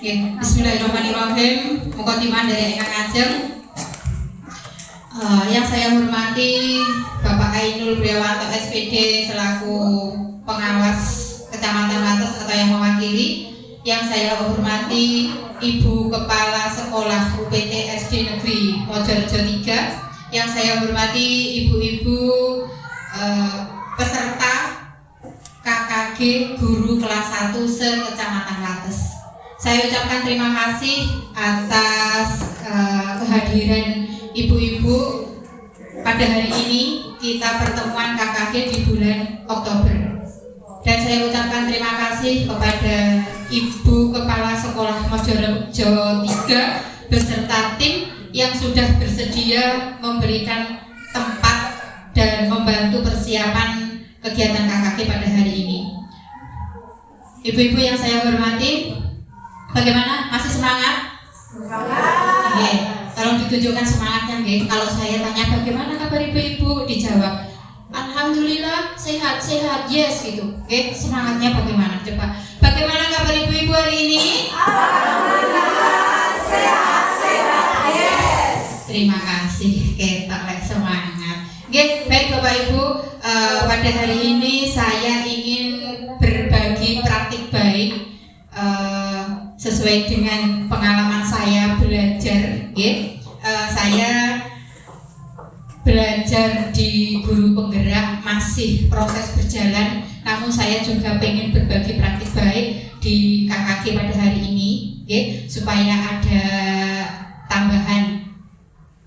Bismillahirrahmanirrahim. Mukadimah dari Engkang Ajeng. Yang saya hormati Bapak Ainul Priawanto SPD selaku pengawas Kecamatan Wates atau yang mewakili. Yang saya hormati Ibu Kepala Sekolah UPT SD Negeri Mojorejo 3. Yang saya hormati ibu-ibu peserta KKG Guru Kelas 1 se-Kecamatan Wates. Saya ucapkan terima kasih atas kehadiran ibu-ibu pada hari ini. Kita pertemuan KKG di bulan Oktober. Dan saya ucapkan terima kasih kepada Ibu Kepala Sekolah Mojorejo 3 beserta tim yang sudah bersedia memberikan tempat dan membantu persiapan kegiatan KKG pada hari ini. Ibu-ibu yang saya hormati, bagaimana? Masih semangat? Semangat. Oke, tolong ditunjukkan semangatnya, nggih. Kalau saya tanya bagaimana kabar ibu-ibu, dijawab alhamdulillah sehat-sehat, yes gitu. Oke, semangatnya bagaimana? Coba. Bagaimana kabar ibu-ibu hari ini? Alhamdulillah sehat-sehat, yes. Terima kasih. Oke, tak semangat. Oke, baik Bapak Ibu, pada hari ini saya ingin berbagi praktik baik sesuai dengan pengalaman saya belajar. Saya belajar di guru penggerak, masih proses berjalan, namun saya juga pengen berbagi praktik baik di KKG pada hari ini, supaya ada tambahan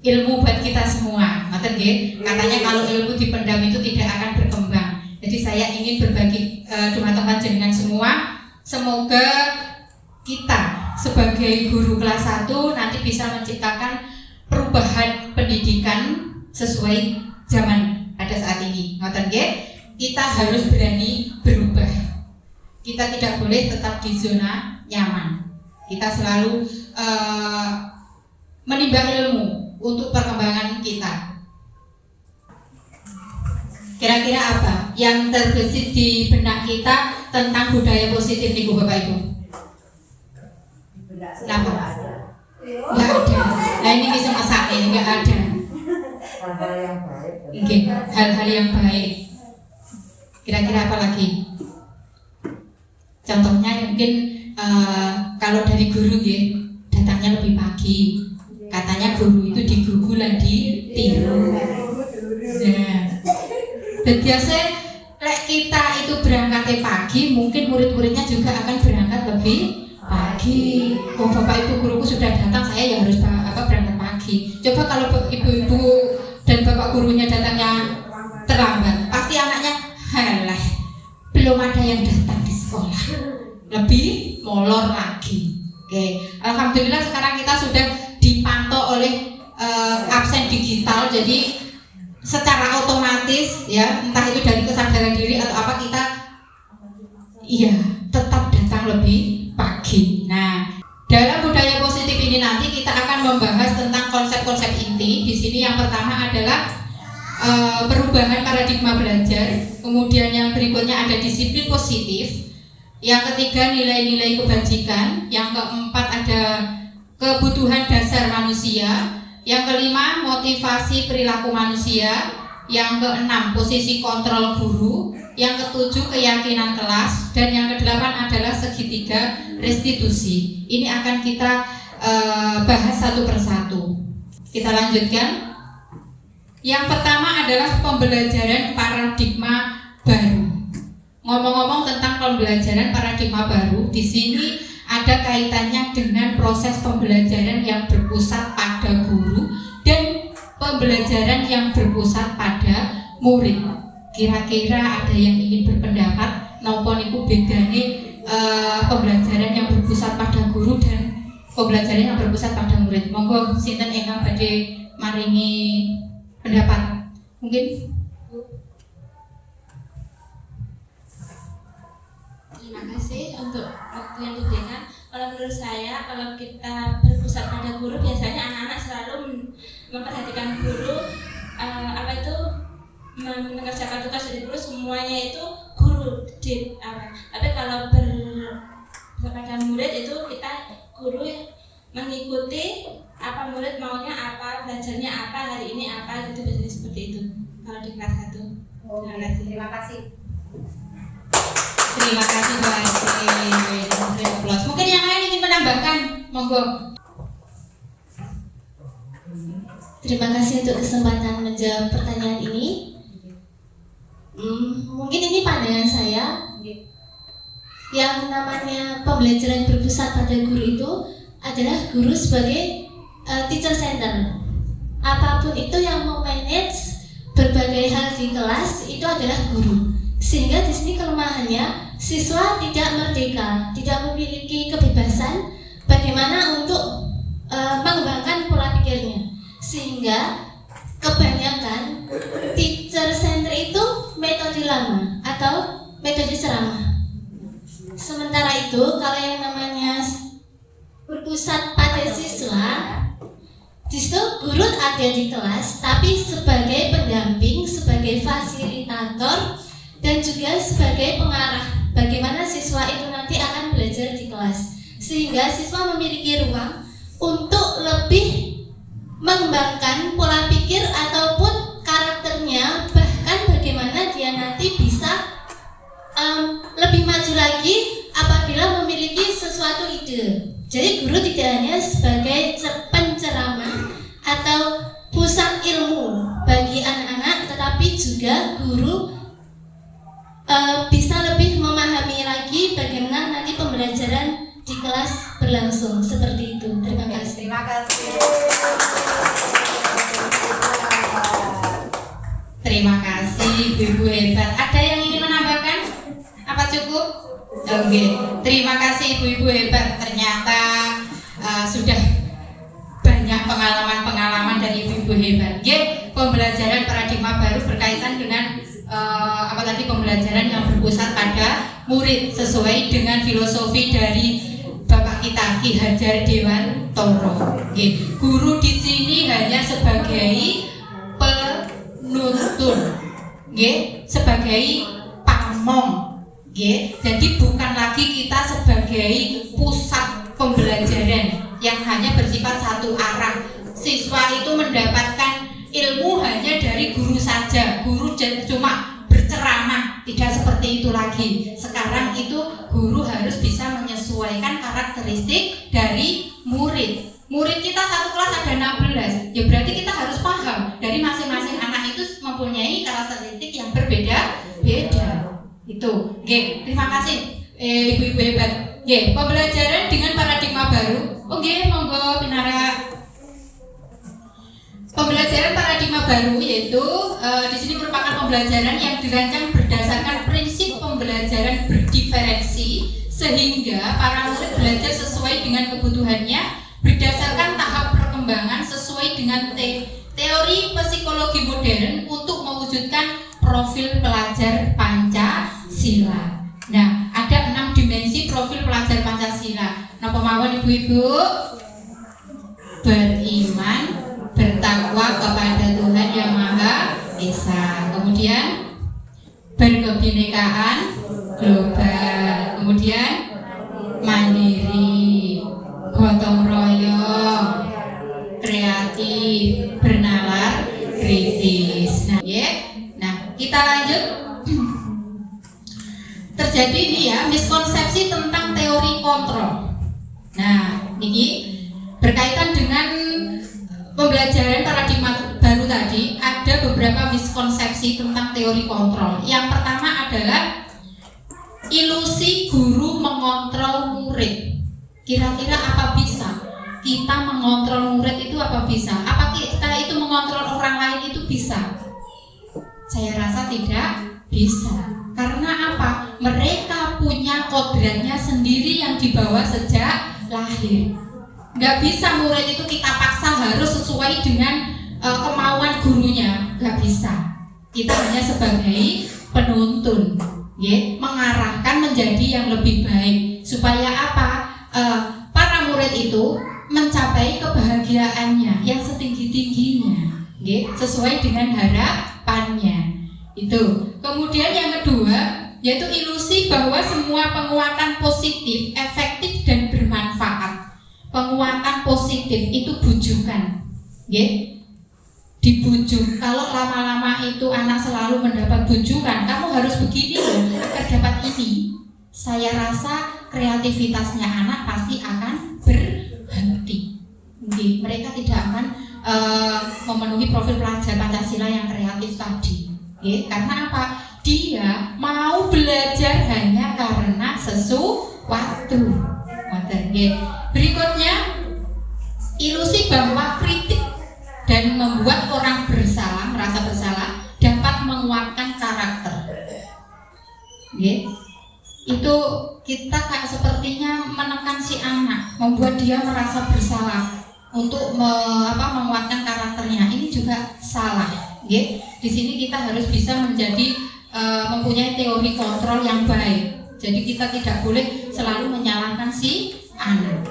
ilmu buat kita semua. Katanya kalau ilmu dipendam itu tidak akan berkembang. Jadi saya ingin berbagi teman-teman dengan semua. Semoga kita sebagai guru kelas 1 nanti bisa menciptakan perubahan pendidikan sesuai zaman pada saat ini. Kita harus berani berubah. Kita tidak boleh tetap di zona nyaman. Kita selalu menimba ilmu untuk perkembangan kita. Kira-kira apa yang terbesit di benak kita tentang budaya positif nih Bapak Ibu? Kenapa? Nggak ada. Nah ini bisa masak ini nggak ada. Hal-hal yang baik. Hal-hal yang baik. Kira-kira apa lagi? Contohnya mungkin kalau dari guru datangnya lebih pagi. Katanya guru itu digugu dan ditiru. Nah, dan biasanya kita itu berangkatnya pagi, mungkin murid-muridnya juga akan berangkat lebih pagi. Oh Bapak Ibu guruku sudah datang, saya ya harus berangkat pagi. Coba kalau ibu-ibu dan bapak gurunya datangnya terlambat, pasti anaknya halah, belum ada yang datang di sekolah, lebih molor lagi. Oke, alhamdulillah sekarang kita sudah dipantau oleh absen digital, jadi secara otomatis ya, entah itu dari kesadaran diri atau apa, kita tetap datang lebih pagi. Nah, dalam budaya positif ini nanti kita akan membahas tentang konsep-konsep inti. Di sini yang pertama adalah perubahan paradigma belajar. Kemudian yang berikutnya ada disiplin positif. Yang ketiga nilai-nilai kebajikan. Yang keempat ada kebutuhan dasar manusia. Yang kelima motivasi perilaku manusia. Yang keenam posisi kontrol guru. Yang ketujuh keyakinan kelas. Dan yang kedelapan adalah segitiga restitusi. Ini akan kita bahas satu persatu. Kita lanjutkan. Yang pertama adalah pembelajaran paradigma baru. Ngomong-ngomong tentang pembelajaran paradigma baru, di sini ada kaitannya dengan proses pembelajaran yang berpusat pada guru dan pembelajaran yang berpusat pada murid. Kira-kira ada yang ingin berpendapat napa niku bedane pembelajaran yang berpusat pada guru dan pembelajaran yang berpusat pada murid? Monggo sinten ingkang badhe maringi pendapat? Mungkin. Terima kasih untuk waktu yang diberikan. Kalau menurut saya, kalau kita berpusat pada guru, biasanya anak-anak selalu memperhatikan guru, mengerjakan tugas dari guru, semuanya itu guru. Tapi kalau pada murid itu kita guru mengikuti apa murid maunya apa, belajarnya apa, hari ini apa, gitu biasanya seperti itu kalau di kelas 1. Terima kasih. Terima kasih Bu Asti. Mungkin yang lain ingin menambahkan, monggo. Terima kasih untuk kesempatan menjawab pertanyaan ini. Mungkin ini pandangan saya. Yang namanya pembelajaran berpusat pada guru itu adalah guru sebagai teacher center. Apapun itu yang memanage berbagai hal di kelas itu adalah guru. Sehingga di sini kelemahannya siswa tidak merdeka, tidak memiliki kebebasan bagaimana untuk mengembangkan pola pikirnya. Sehingga kebanyakan teacher center itu metode lama atau metode ceramah. Sementara itu kalau yang namanya berpusat pada siswa, justru guru ada di kelas tapi sebagai pendamping, sebagai fasilitator dan juga sebagai pengarah bagaimana siswa itu nanti akan belajar di kelas, sehingga siswa memiliki ruang untuk lebih mengembangkan pola pikir ataupun karakternya, bahkan bagaimana dia nanti bisa lebih maju lagi apabila memiliki sesuatu ide. Jadi guru tidak hanya sebagai penceramah atau pusat ilmu bagi anak-anak, tetapi juga guru bisa lebih memahami lagi bagaimana nanti pembelajaran di kelas berlangsung. Seperti itu. Terima kasih. Terima kasih. Terima kasih Ibu hebat. Ada yang ingin menambahkan? Apa cukup? Oke. Terima kasih Ibu hebat. Ternyata sudah banyak pengalaman-pengalaman dari Ibu hebat. Pembelajaran paradigma baru berkaitan dengan pembelajaran yang berpusat pada murid sesuai dengan filosofi dari Bapak kita Ki Hajar Dewantoro. Guru di sini hanya sebagai penuntun, sebagai pamong. Jadi bukan lagi kita sebagai pusat pembelajaran yang hanya bersifat satu arah. Siswa itu mendapatkan ilmu hanya dari guru saja. Guru cuma berceramah, tidak seperti itu lagi. Sekarang itu guru harus bisa menyesuaikan karakteristik dari murid. Murid kita satu kelas ada 16, ya berarti kita harus paham dari masing-masing anak itu mempunyai karakteristik yang berbeda-beda. Itu, terima kasih ibu-ibu hebat. Pembelajaran dengan paradigma baru. Monggo Pinara. Pembelajaran paradigma baru yaitu di sini merupakan pembelajaran yang dirancang berdasarkan prinsip pembelajaran berdiferensi sehingga para murid belajar sesuai dengan kebutuhannya berdasarkan tahap perkembangan sesuai dengan teori psikologi modern untuk mewujudkan profil pelajar Pancasila. Nah, ada 6 dimensi profil pelajar Pancasila. Napa mawon ibu-ibu? Beriman, bertakwa kepada Tuhan Yang Maha Esa. Kemudian berkebinekaan global. Kemudian mandiri, gotong royong, kreatif, bernalar, kritis. Nah, kita lanjut. Terjadi ini ya miskonsepsi tentang teori kontrol. Nah, ini berkaitan dengan pembelajaran paradigma baru tadi, ada beberapa miskonsepsi tentang teori kontrol. Yang pertama adalah ilusi guru mengontrol murid. Kira-kira apa bisa? Kita mengontrol murid itu apa bisa? Apa kita itu mengontrol orang lain itu bisa? Saya rasa tidak bisa. Karena apa? Mereka punya kodratnya sendiri yang dibawa sejak lahir. Nggak bisa murid itu kita paksa harus sesuai dengan kemauan gurunya. Nggak bisa. Kita hanya sebagai penuntun, mengarahkan menjadi yang lebih baik. Supaya apa? Para murid itu mencapai kebahagiaannya yang setinggi-tingginya, sesuai dengan harapannya. Itu. Kemudian yang kedua yaitu ilusi bahwa semua penguatan positif, efektif dan bermanfaat. penguatan positif itu bujukan, dibujuk. Kalau lama-lama itu anak selalu mendapat bujukan, kamu harus begini loh agar dapat ini. Saya rasa kreativitasnya anak pasti akan berhenti. Mereka tidak akan memenuhi profil pelajar Pancasila yang kreatif tadi. Karena apa? Dia mau belajar hanya karena sesuatu. Berikutnya, ilusi bahwa kritik dan membuat orang merasa bersalah dapat menguatkan karakter. Itu kita kayak sepertinya menekan si anak, membuat dia merasa bersalah untuk menguatkan karakternya. Ini juga salah. Di sini kita harus bisa mempunyai teori kontrol yang baik. Jadi kita tidak boleh selalu menyalahkan si anak.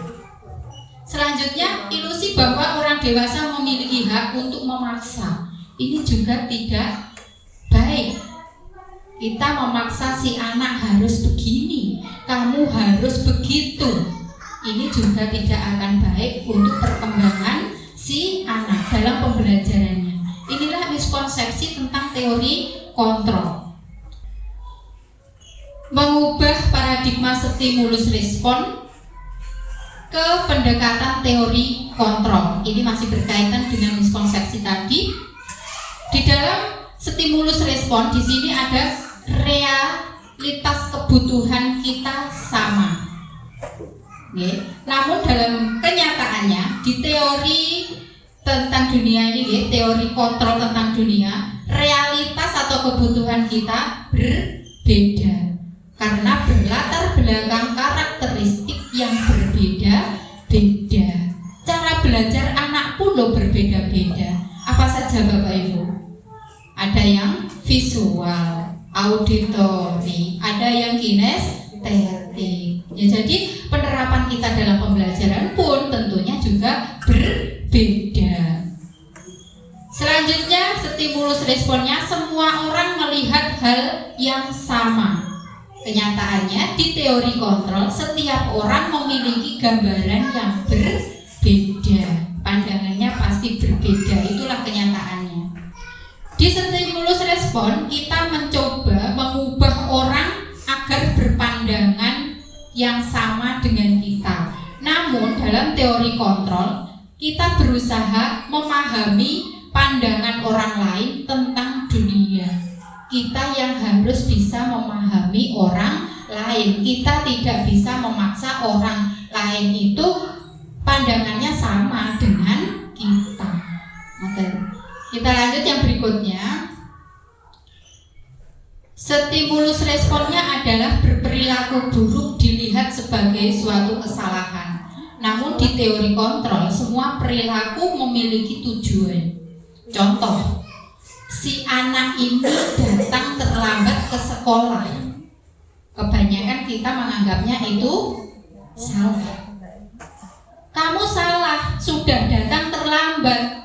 Selanjutnya, ilusi bahwa orang dewasa memiliki hak untuk memaksa. Ini juga tidak baik. Kita memaksa si anak harus begini, kamu harus begitu. Ini juga tidak akan baik untuk perkembangan si anak dalam pembelajarannya. Inilah miskonsepsi tentang teori kontrol. Mengubah paradigma stimulus respon ke pendekatan teori kontrol. Ini masih berkaitan dengan miskonsepsi tadi. Di dalam stimulus respon di sini ada realitas kebutuhan kita sama. Namun dalam kenyataannya di teori tentang dunia ini, teori kontrol tentang dunia, realitas atau kebutuhan kita berbeda karena berlatar belakang karakteristik yang berbeda-beda. Cara belajar anak pun berbeda-beda. Apa saja Bapak Ibu? Ada yang visual, auditori, ada yang kinestetik. Jadi penerapan kita dalam pembelajaran pun tentunya juga berbeda. Selanjutnya, stimulus responnya semua orang melihat hal yang sama. Kenyataannya di teori kontrol setiap orang memiliki gambaran yang berbeda. Pandangannya pasti berbeda, itulah kenyataannya. Di stimulus respon kita mencoba mengubah orang agar berpandangan yang sama dengan kita. Namun dalam teori kontrol kita berusaha memahami pandangan orang lain tentang dunia. Kita yang harus bisa memahami orang lain. Kita tidak bisa memaksa orang lain itu pandangannya sama dengan kita. Oke. Kita lanjut yang berikutnya. Stimulus responnya adalah berperilaku buruk dilihat sebagai suatu kesalahan. Namun di teori kontrol semua perilaku memiliki tujuan. Contoh, si anak ini datang terlambat ke sekolah. Kebanyakan kita menganggapnya itu salah. Kamu salah, sudah datang terlambat.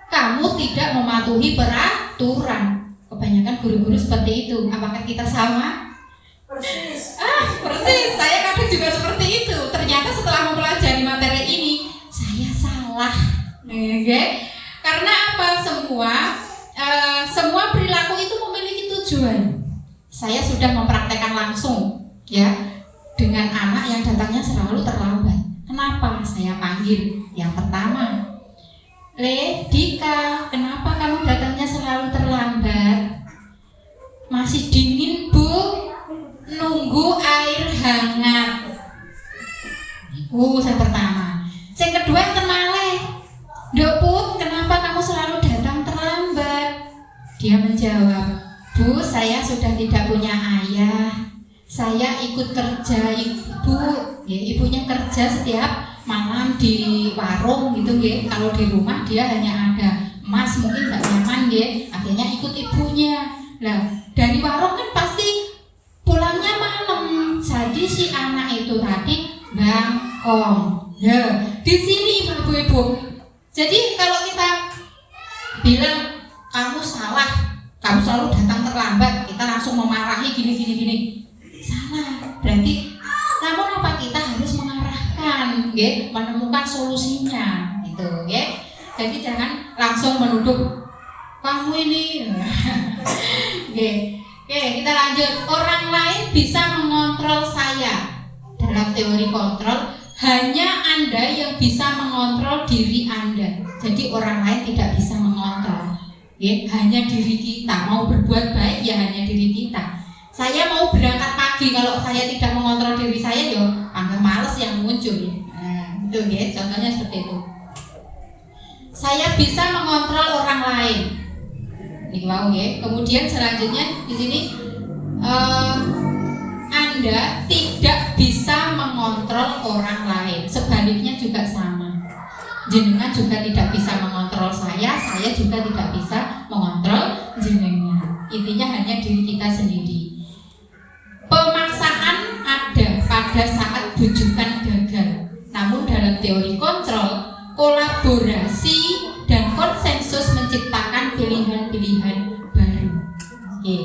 Kamu tidak mematuhi peraturan. Kebanyakan guru-guru seperti itu. Apakah kita sama? Persis. Persis. Saya kadang juga seperti itu. Ternyata setelah mempelajari materi ini, saya salah. Karena apa? Semua perilaku itu memiliki tujuan. Saya sudah mempraktekkan langsung, ya, dengan anak yang datangnya selalu terlambat. Kenapa? Saya panggil. Yang pertama, Dika, kenapa kamu datangnya selalu terlambat? Masih dingin, Bu. Nunggu air hangat. Yang pertama. Yang kedua, kenale. Dok, Put, kenapa kamu selalu datang terlambat? Dia menjawab, Bu, saya sudah tidak punya ayah. Saya ikut kerja, Ibu. Ibunya kerja setiap malam di warung gitu, kalau di rumah dia hanya ada emas, mungkin nggak nyaman, akhirnya ikut ibunya. Nah, dari warung kan pasti pulangnya malam, jadi si anak itu tadi bangkong. Di sini ibu-ibu. Jadi kalau kita bilang kamu salah, kamu selalu datang terlambat, kita langsung memarahi gini. Salah. Berarti namun apa, kita harus mengarahkan, nggih, menemukan solusinya gitu nggih. Jadi jangan langsung menuduh kamu ini. Nggih. Oke, kita lanjut. Orang lain bisa mengontrol saya. Dalam teori kontrol, hanya Anda yang bisa mengontrol diri Anda. Jadi orang lain tidak bisa mengontrol. Ya, hanya diri kita. Mau berbuat baik ya hanya diri kita. Saya mau berangkat pagi, kalau saya tidak mengontrol diri saya, yo angka males yang muncul. Nah, itu ya, contohnya seperti itu. Saya bisa mengontrol orang lain. Ini mau ya. Kemudian selanjutnya di sini Anda tidak bisa mengontrol orang lain. Sebaliknya juga sama. Jenengan juga tidak bisa mengontrol saya juga tidak bisa mengontrol jenengan. Intinya hanya diri kita sendiri. Pemaksaan ada pada saat bujukan gagal. Namun dalam teori kontrol, kolaborasi dan konsensus menciptakan pilihan-pilihan baru. Oke.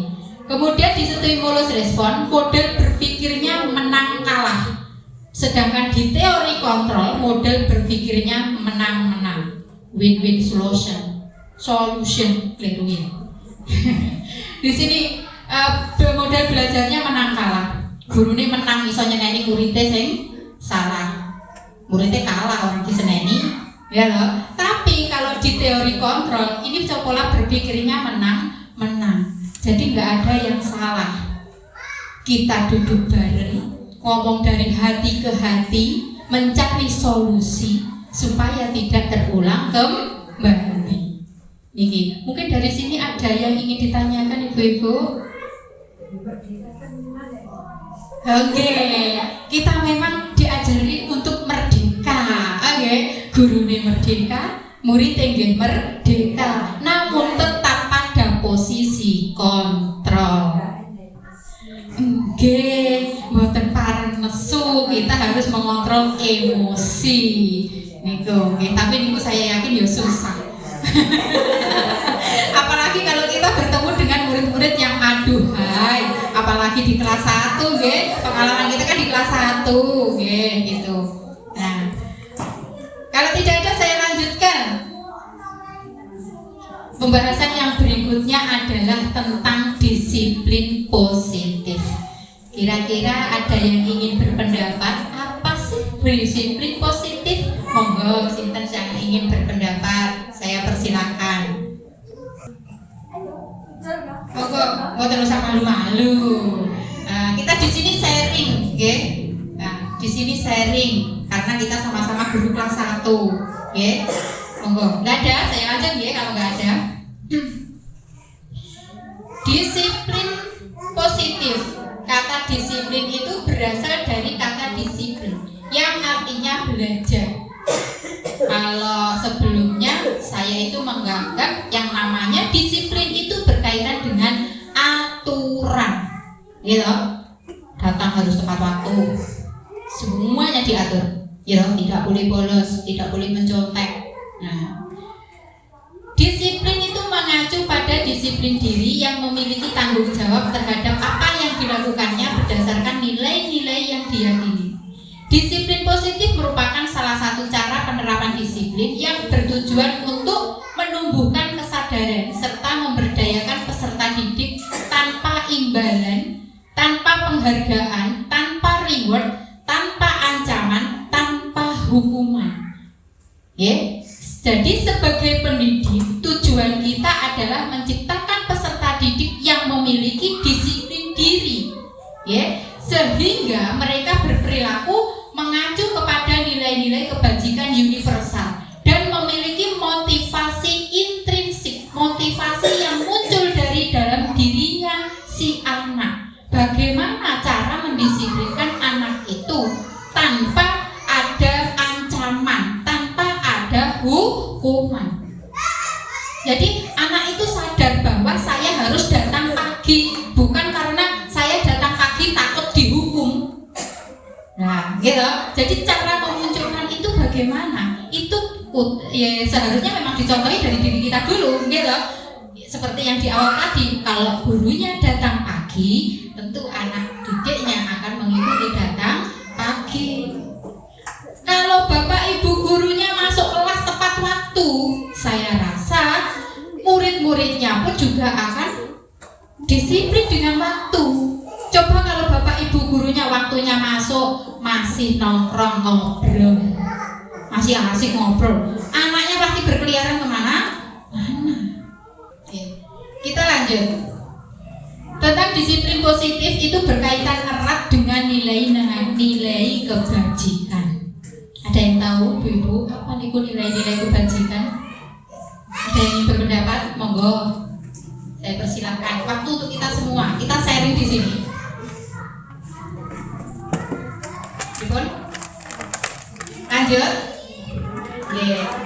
Kemudian di stimulus respon, model berpikirnya menang kalah. Sedangkan di teori kontrol, model berpikirnya menang-menang. Win-win solution keliru ya. Di sini model belajarnya menang kalah. Gurune menang iso nyeneni muridé sing salah. Muridé kalah orang diseneni, ya loh. Tapi kalau di teori kontrol, ini pola berpikirnya menang-menang. Jadi nggak ada yang salah. Kita duduk bareng, ngomong dari hati ke hati, mencari solusi supaya tidak terulang kembali. Niki, mungkin dari sini ada yang ingin ditanyakan ibu-ibu? Oke, kita memang diajari untuk merdeka. Oke, gurune merdeka, muridé nggih merdeka. Namun tetap pada posisi kontrol. Nggih, mboten pareng nesu, kita harus mengontrol emosi. Niku, nggih, tapi niku saya yakin ya susah. Apalagi kalau kita bertemu dengan murid-murid yang aduhai, apalagi di kelas 1 nggih. Pengalaman kita kan di kelas 1 nggih gitu. Nah, kalau tidak ada saya lanjutkan. Pembahasan yang berikutnya adalah tentang disiplin positif. Kira-kira ada yang ingin berpendapat apa sih disiplin positif? Monggo sinten yang ingin berpendapat, saya persilakan. Monggo, nggak usah malu-malu. Nah, kita di sini sharing, okay? Nah, di sini sharing karena kita sama-sama guru kelas 1, okay? Monggo, nggak ada, saya lanjut ya kalau nggak ada. Disiplin positif. Kata disiplin itu berasal dari kata disiplin yang artinya belajar. Kalau sebelumnya saya itu menganggap yang namanya disiplin itu berkaitan dengan aturan, gitu. Datang harus tepat waktu, semuanya diatur, gitu. Tidak boleh bolos, tidak boleh mencontek. Nah, disiplin itu mengacu pada disiplin diri yang memiliki tanggung jawab terhadap apa yang dilakukannya berdasarkan nilai-nilai yang diyakini. Disiplin positif merupakan salah satu cara penerapan disiplin yang bertujuan untuk menumbuhkan kesadaran serta memberdayakan peserta didik tanpa imbalan, tanpa penghargaan, tanpa reward, tanpa ancaman, tanpa hukuman. Jadi sebagai pendidik, tujuan kita adalah menciptakan peserta didik yang memiliki disiplin diri, sehingga mereka berperilaku mengacu kepada nilai-nilai kebajikan universal dan memiliki motivasi intrinsik, motivasi yang muncul dari dalam dirinya si anak. Bagaimana cara mendisiplinkan anak itu tanpa ada ancaman, tanpa ada hukuman. Jadi anak itu sadar bahwa saya harus datang pagi, bukan karena saya datang pagi takut dihukum. Nah, gitu. Jadi cara memunculkan itu bagaimana? Itu ya seharusnya memang dicontohi dari diri kita dulu, gitu. Seperti yang di awal tadi, kalau gurunya datang pagi, tentu anak didiknya akan mengikuti datang pagi. Kalau saya rasa murid-muridnya pun juga akan disiplin dengan waktu. Coba kalau bapak ibu gurunya waktunya masuk masih nongkrong ngobrol, masih asik ngobrol, anaknya pasti berkeliaran kemana? Mana? Kita lanjut. Tentang disiplin positif itu berkaitan erat dengan nilai kebajikan. Ada yang tahu, ibu-ibu, apa nih nilai-nilai kebajikan? Ada yang berpendapat? Monggo, saya persilahkan. Waktu untuk kita semua, kita sharing di sini. Ibu, lanjut.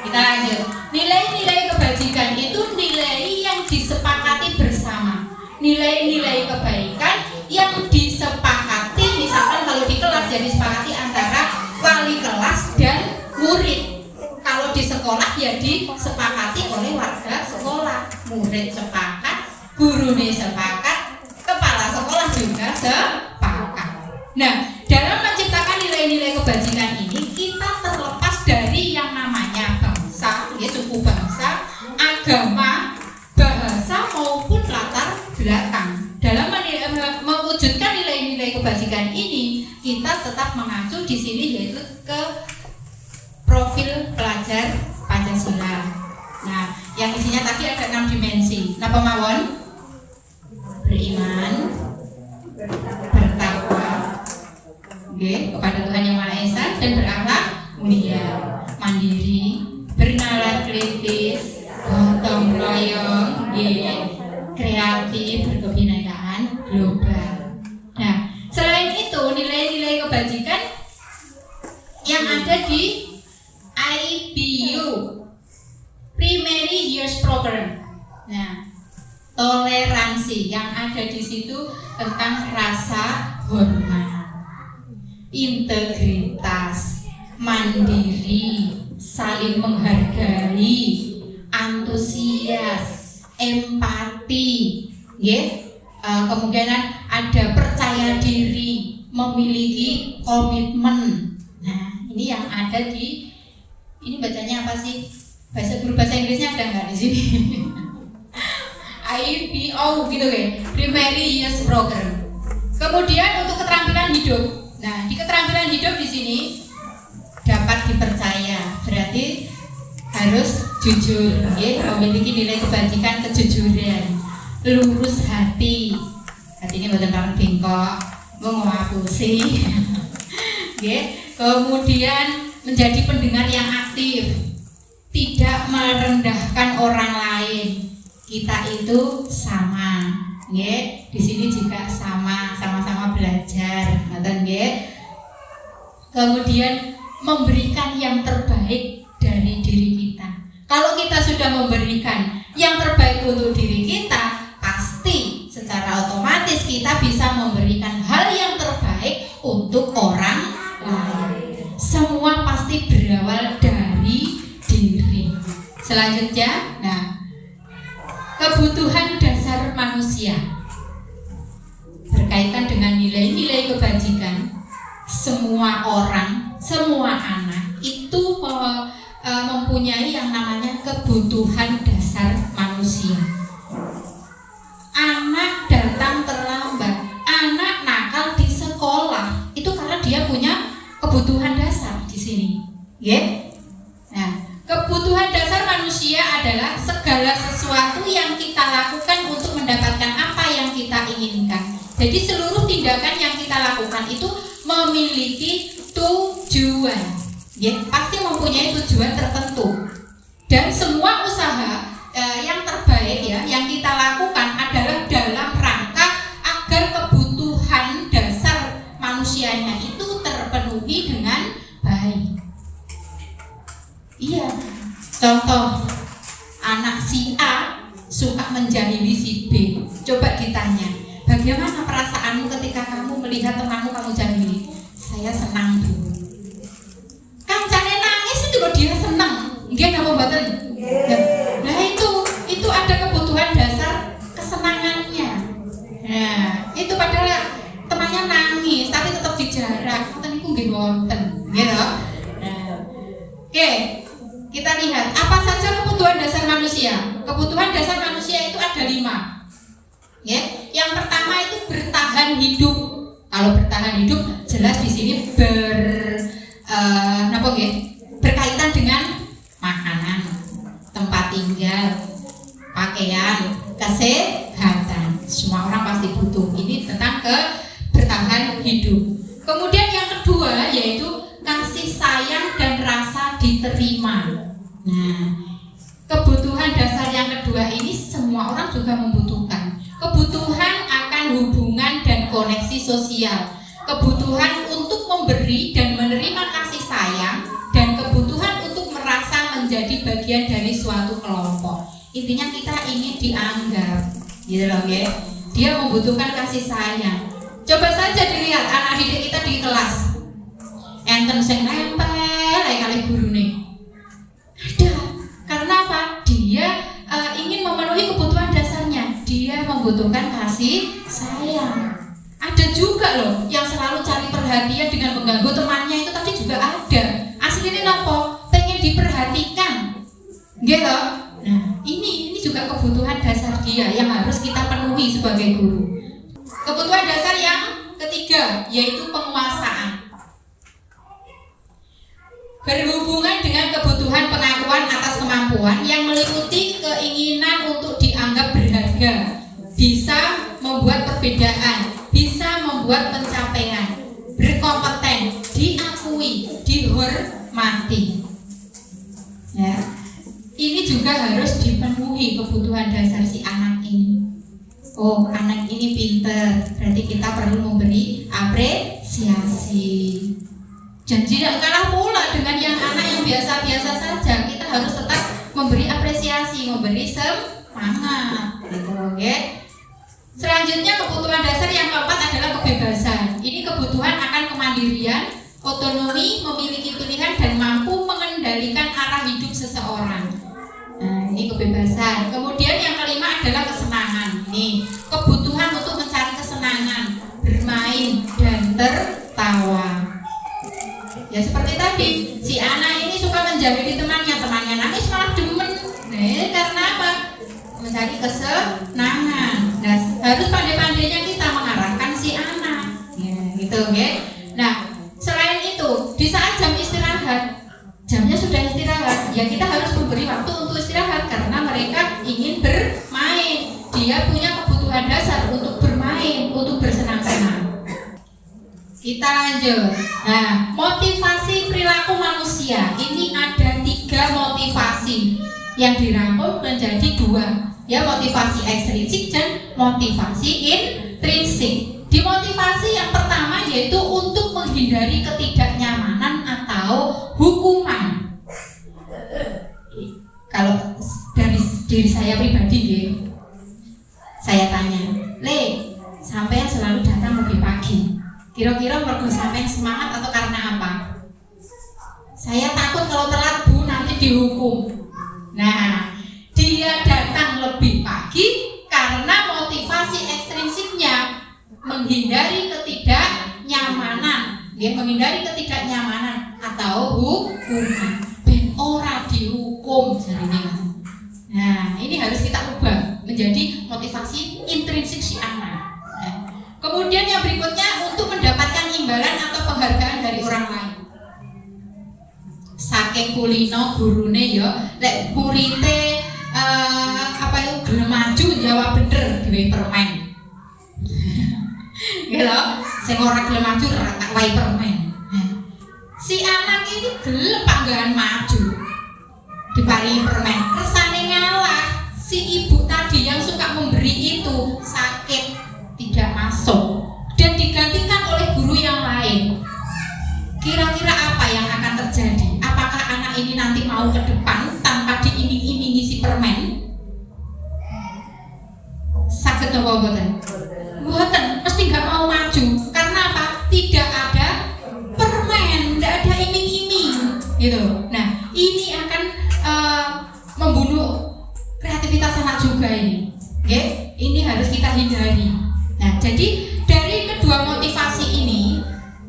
Kita lanjut. Nilai-nilai kebajikan itu nilai yang disepakati bersama. Nilai-nilai kebaikan yang disepakati, misalkan kalau di kelas ya disepakati antara wali kelas dan murid. Kalau di sekolah ya disepakati oleh warga sekolah. Murid sepakat, gurunya sepakat, kepala sekolah juga sepakat. Nah, dalam menciptakan nilai-nilai kebajikan ini kita terlepas dari yang namanya bangsa, ya, suku bangsa, agama, bahasa maupun latar belakang. Dalam mewujudkan nilai-nilai kebajikan ini, kita tetap mengacu di sini yaitu ke profil pelajar Pancasila. Nah, yang isinya tadi ada 6 dimensi. Napa mawon? Beriman, bertakwa, kepada Tuhan Yang Maha Esa, dan berakhlak mulia, mandiri, bernalar kritis, gotong royong, kreatif, berkebinekaan global. Nah, selain itu nilai-nilai kebajikan yang ada di IPU, Primary Years Program. Nah, toleransi yang ada di situ tentang rasa hormat, integritas, mandiri, saling menghargai, antusias, empati, kemungkinan ada percaya diri, memiliki komitmen. Nah, ini yang ada di, ini bacanya apa sih? Guru bahasa Inggrisnya ada nggak di sini? IPO gitu ya, Primary Years Program. Kemudian untuk keterampilan hidup. Nah, di keterampilan hidup di sini dapat dipercaya, berarti harus jujur, memiliki nilai kebajikan, kejujuran, lurus hati. Hati ini bukan orang bengkok, mengapusi. Kemudian menjadi pendengar yang aktif, tidak merendahkan orang lain. Kita itu sama, di sini juga sama-sama belajar, kemudian memberikan yang terbaik dari diri kita. Kalau kita sudah memberikan yang terbaik untuk diri kita, pasti secara otomatis kita bisa memberikan hal yang terbaik untuk orang lain. Semua pasti berawal dari diri. Selanjutnya, kebutuhan dasar manusia berkaitan dengan nilai-nilai kebajikan. Semua orang, semua anak itu mempunyai yang namanya kebutuhan dasar manusia. Anak datang terlambat, anak nakal di sekolah, itu karena dia punya kebutuhan dasar di sini. Nah, kebutuhan dasar manusia adalah segala sesuatu yang kita lakukan untuk mendapatkan apa yang kita inginkan. Jadi seluruh tindakan yang kita lakukan itu memiliki tujuan, pasti mempunyai tujuan tertentu. Dan semua usaha yang terbaik yang kita lakukan adalah dalam rangka agar kebutuhan dasar manusianya itu terpenuhi dengan baik. Contoh, anak si A suka menjahili si B. Coba ditanya, bagaimana perasaanmu ketika kamu melihat temanmu kamu jahili? Saya senang dulu. Kancane nangis itu juga dia senang. Nggih napa mboten? Nah, itu ada kebutuhan dasar kesenangannya. Nah, itu padahal temannya nangis tapi tetap dijarak. Ngoten niku nggih wonten, nggih to? Nah, oke. Kita lihat apa saja kebutuhan dasar manusia. Kebutuhan dasar manusia itu ada 5. Ya, yang pertama itu bertahan hidup. Kalau bertahan hidup, jelas di sini berkaitan dengan makanan, tempat tinggal, pakaian, kesehatan. Semua orang pasti butuh. Ini tentang bertahan hidup. Kemudian yang kedua yaitu kasih sayang dan rasa diterima. Nah, kebutuhan dasar yang kedua ini semua orang juga membutuhkan. Kebutuhan akan hubungan dan koneksi sosial, kebutuhan untuk memberi dan menerima kasih sayang, dan kebutuhan untuk merasa menjadi bagian dari suatu kelompok. Intinya kita ingin dianggap, gitu loh ya. Dia membutuhkan kasih sayang. Coba saja dilihat anak didik kita di kelas, enten sing nempel kali gurune. Ada, karena apa? Dia ingin memenuhi kebutuhan dasarnya. Dia membutuhkan kasih sayang. Ada juga loh yang selalu cari perhatian dengan mengganggu temannya, itu tadi juga ada. Aslinya nopo? Pengen diperhatikan, gitu. Nah, ini juga kebutuhan dasar dia yang harus kita penuhi sebagai guru. Kebutuhan dasar yang ketiga yaitu penguasaan. Berhubungan dengan kebutuhan pengakuan atas kemampuan yang meliputi keinginan untuk dianggap berharga, bisa membuat perbedaan, bisa membuat pencapaian, berkompeten, diakui, dihormati. Ya. Ini juga harus dipenuhi kebutuhan dasar si anak ini. Oh, anak ini pinter, berarti kita perlu memberi apresiasi. Dan tidak kalah pula dengan yang anak yang biasa-biasa saja, kita harus tetap memberi apresiasi, memberi semangat, gitu, oke? Selanjutnya kebutuhan dasar yang keempat adalah kebebasan. Ini kebutuhan akan kemandirian, otonomi, memiliki pilihan dan mampu mengendalikan arah hidup seseorang. Nah, ini kebebasan. Kemudian yang kelima adalah kesenangan. Nih, kebutuhan untuk mencari kesenangan, bermain dan tertawa. Ya seperti tadi, si anak ini suka menjauhi temannya nangis malah demen. Nah, karena apa? Mencari kesenangan. Nah, harus pandai-pandainya kita mengarahkan si anak. Ya, gitu ya. Nah, selain itu, di saat jam istirahat, jamnya sudah istirahat, ya kita harus memberi waktu untuk istirahat karena mereka ingin bermain. Dia punya kebutuhan dasar untuk bermain, untuk bersenang-senang. Kita lanjut. Nah, motivasi perilaku manusia. Ini ada 3 motivasi yang dirangkum menjadi 2. Ya, motivasi ekstrinsik dan motivasi intrinsik. Di motivasi yang pertama yaitu untuk menghindari ketidaknyamanan atau hukuman. Kalau dari diri saya pribadi, saya tanya, Le, sampean selalu datang lebih pagi. Kira-kira mergo sampean semangat atau karena apa? Saya takut kalau telat Bu nanti dihukum. Nah, dia datang lebih pagi karena motivasi ekstrinsiknya menghindari ketidaknyamanan. Dia menghindari ketidaknyamanan atau hukuman. Ben ora dihukum jadinya. Nah, ini harus kita ubah menjadi motivasi intrinsik si anak. Nah, kemudian yang berikutnya untuk mendapatkan imbalan atau penghargaan dari orang lain. Saking kulino gurune ya, lek purite gelem maju jawab bener diwehi permen. Gitu, sing ora gelem maju tak wae permen. Si anak ini gelem panggahan maju, diparingi permen, kersane ngalah. Si ibu tadi yang suka memberi itu sakit, tidak masuk, dan digantikan oleh guru yang lain. Kira-kira apa yang akan terjadi? Apakah anak ini nanti mau ke depan tanpa diiming-imingi si permen? Sakit apa boten? Boten, mesti nggak mau maju. Karena apa? Tidak ada permen, tidak ada iming-iming, gitu. Nah, ini akan membunuh kreativitas anak juga ini. Okay? Ini harus kita hindari. Nah, jadi dari kedua motivasi ini,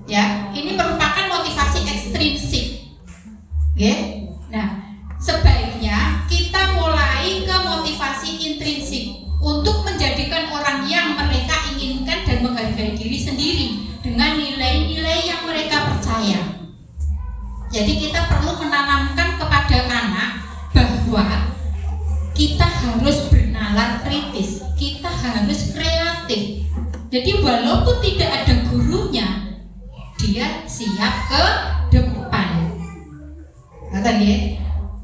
ya, ini merupakan motivasi ekstrinsik. Okay? Nah, sebaiknya kita mulai Jadi kita perlu menanamkan kepada anak bahwa kita harus bernalar kritis, kita harus kreatif. Jadi walaupun tidak ada gurunya, dia siap ke depan. Kata dia,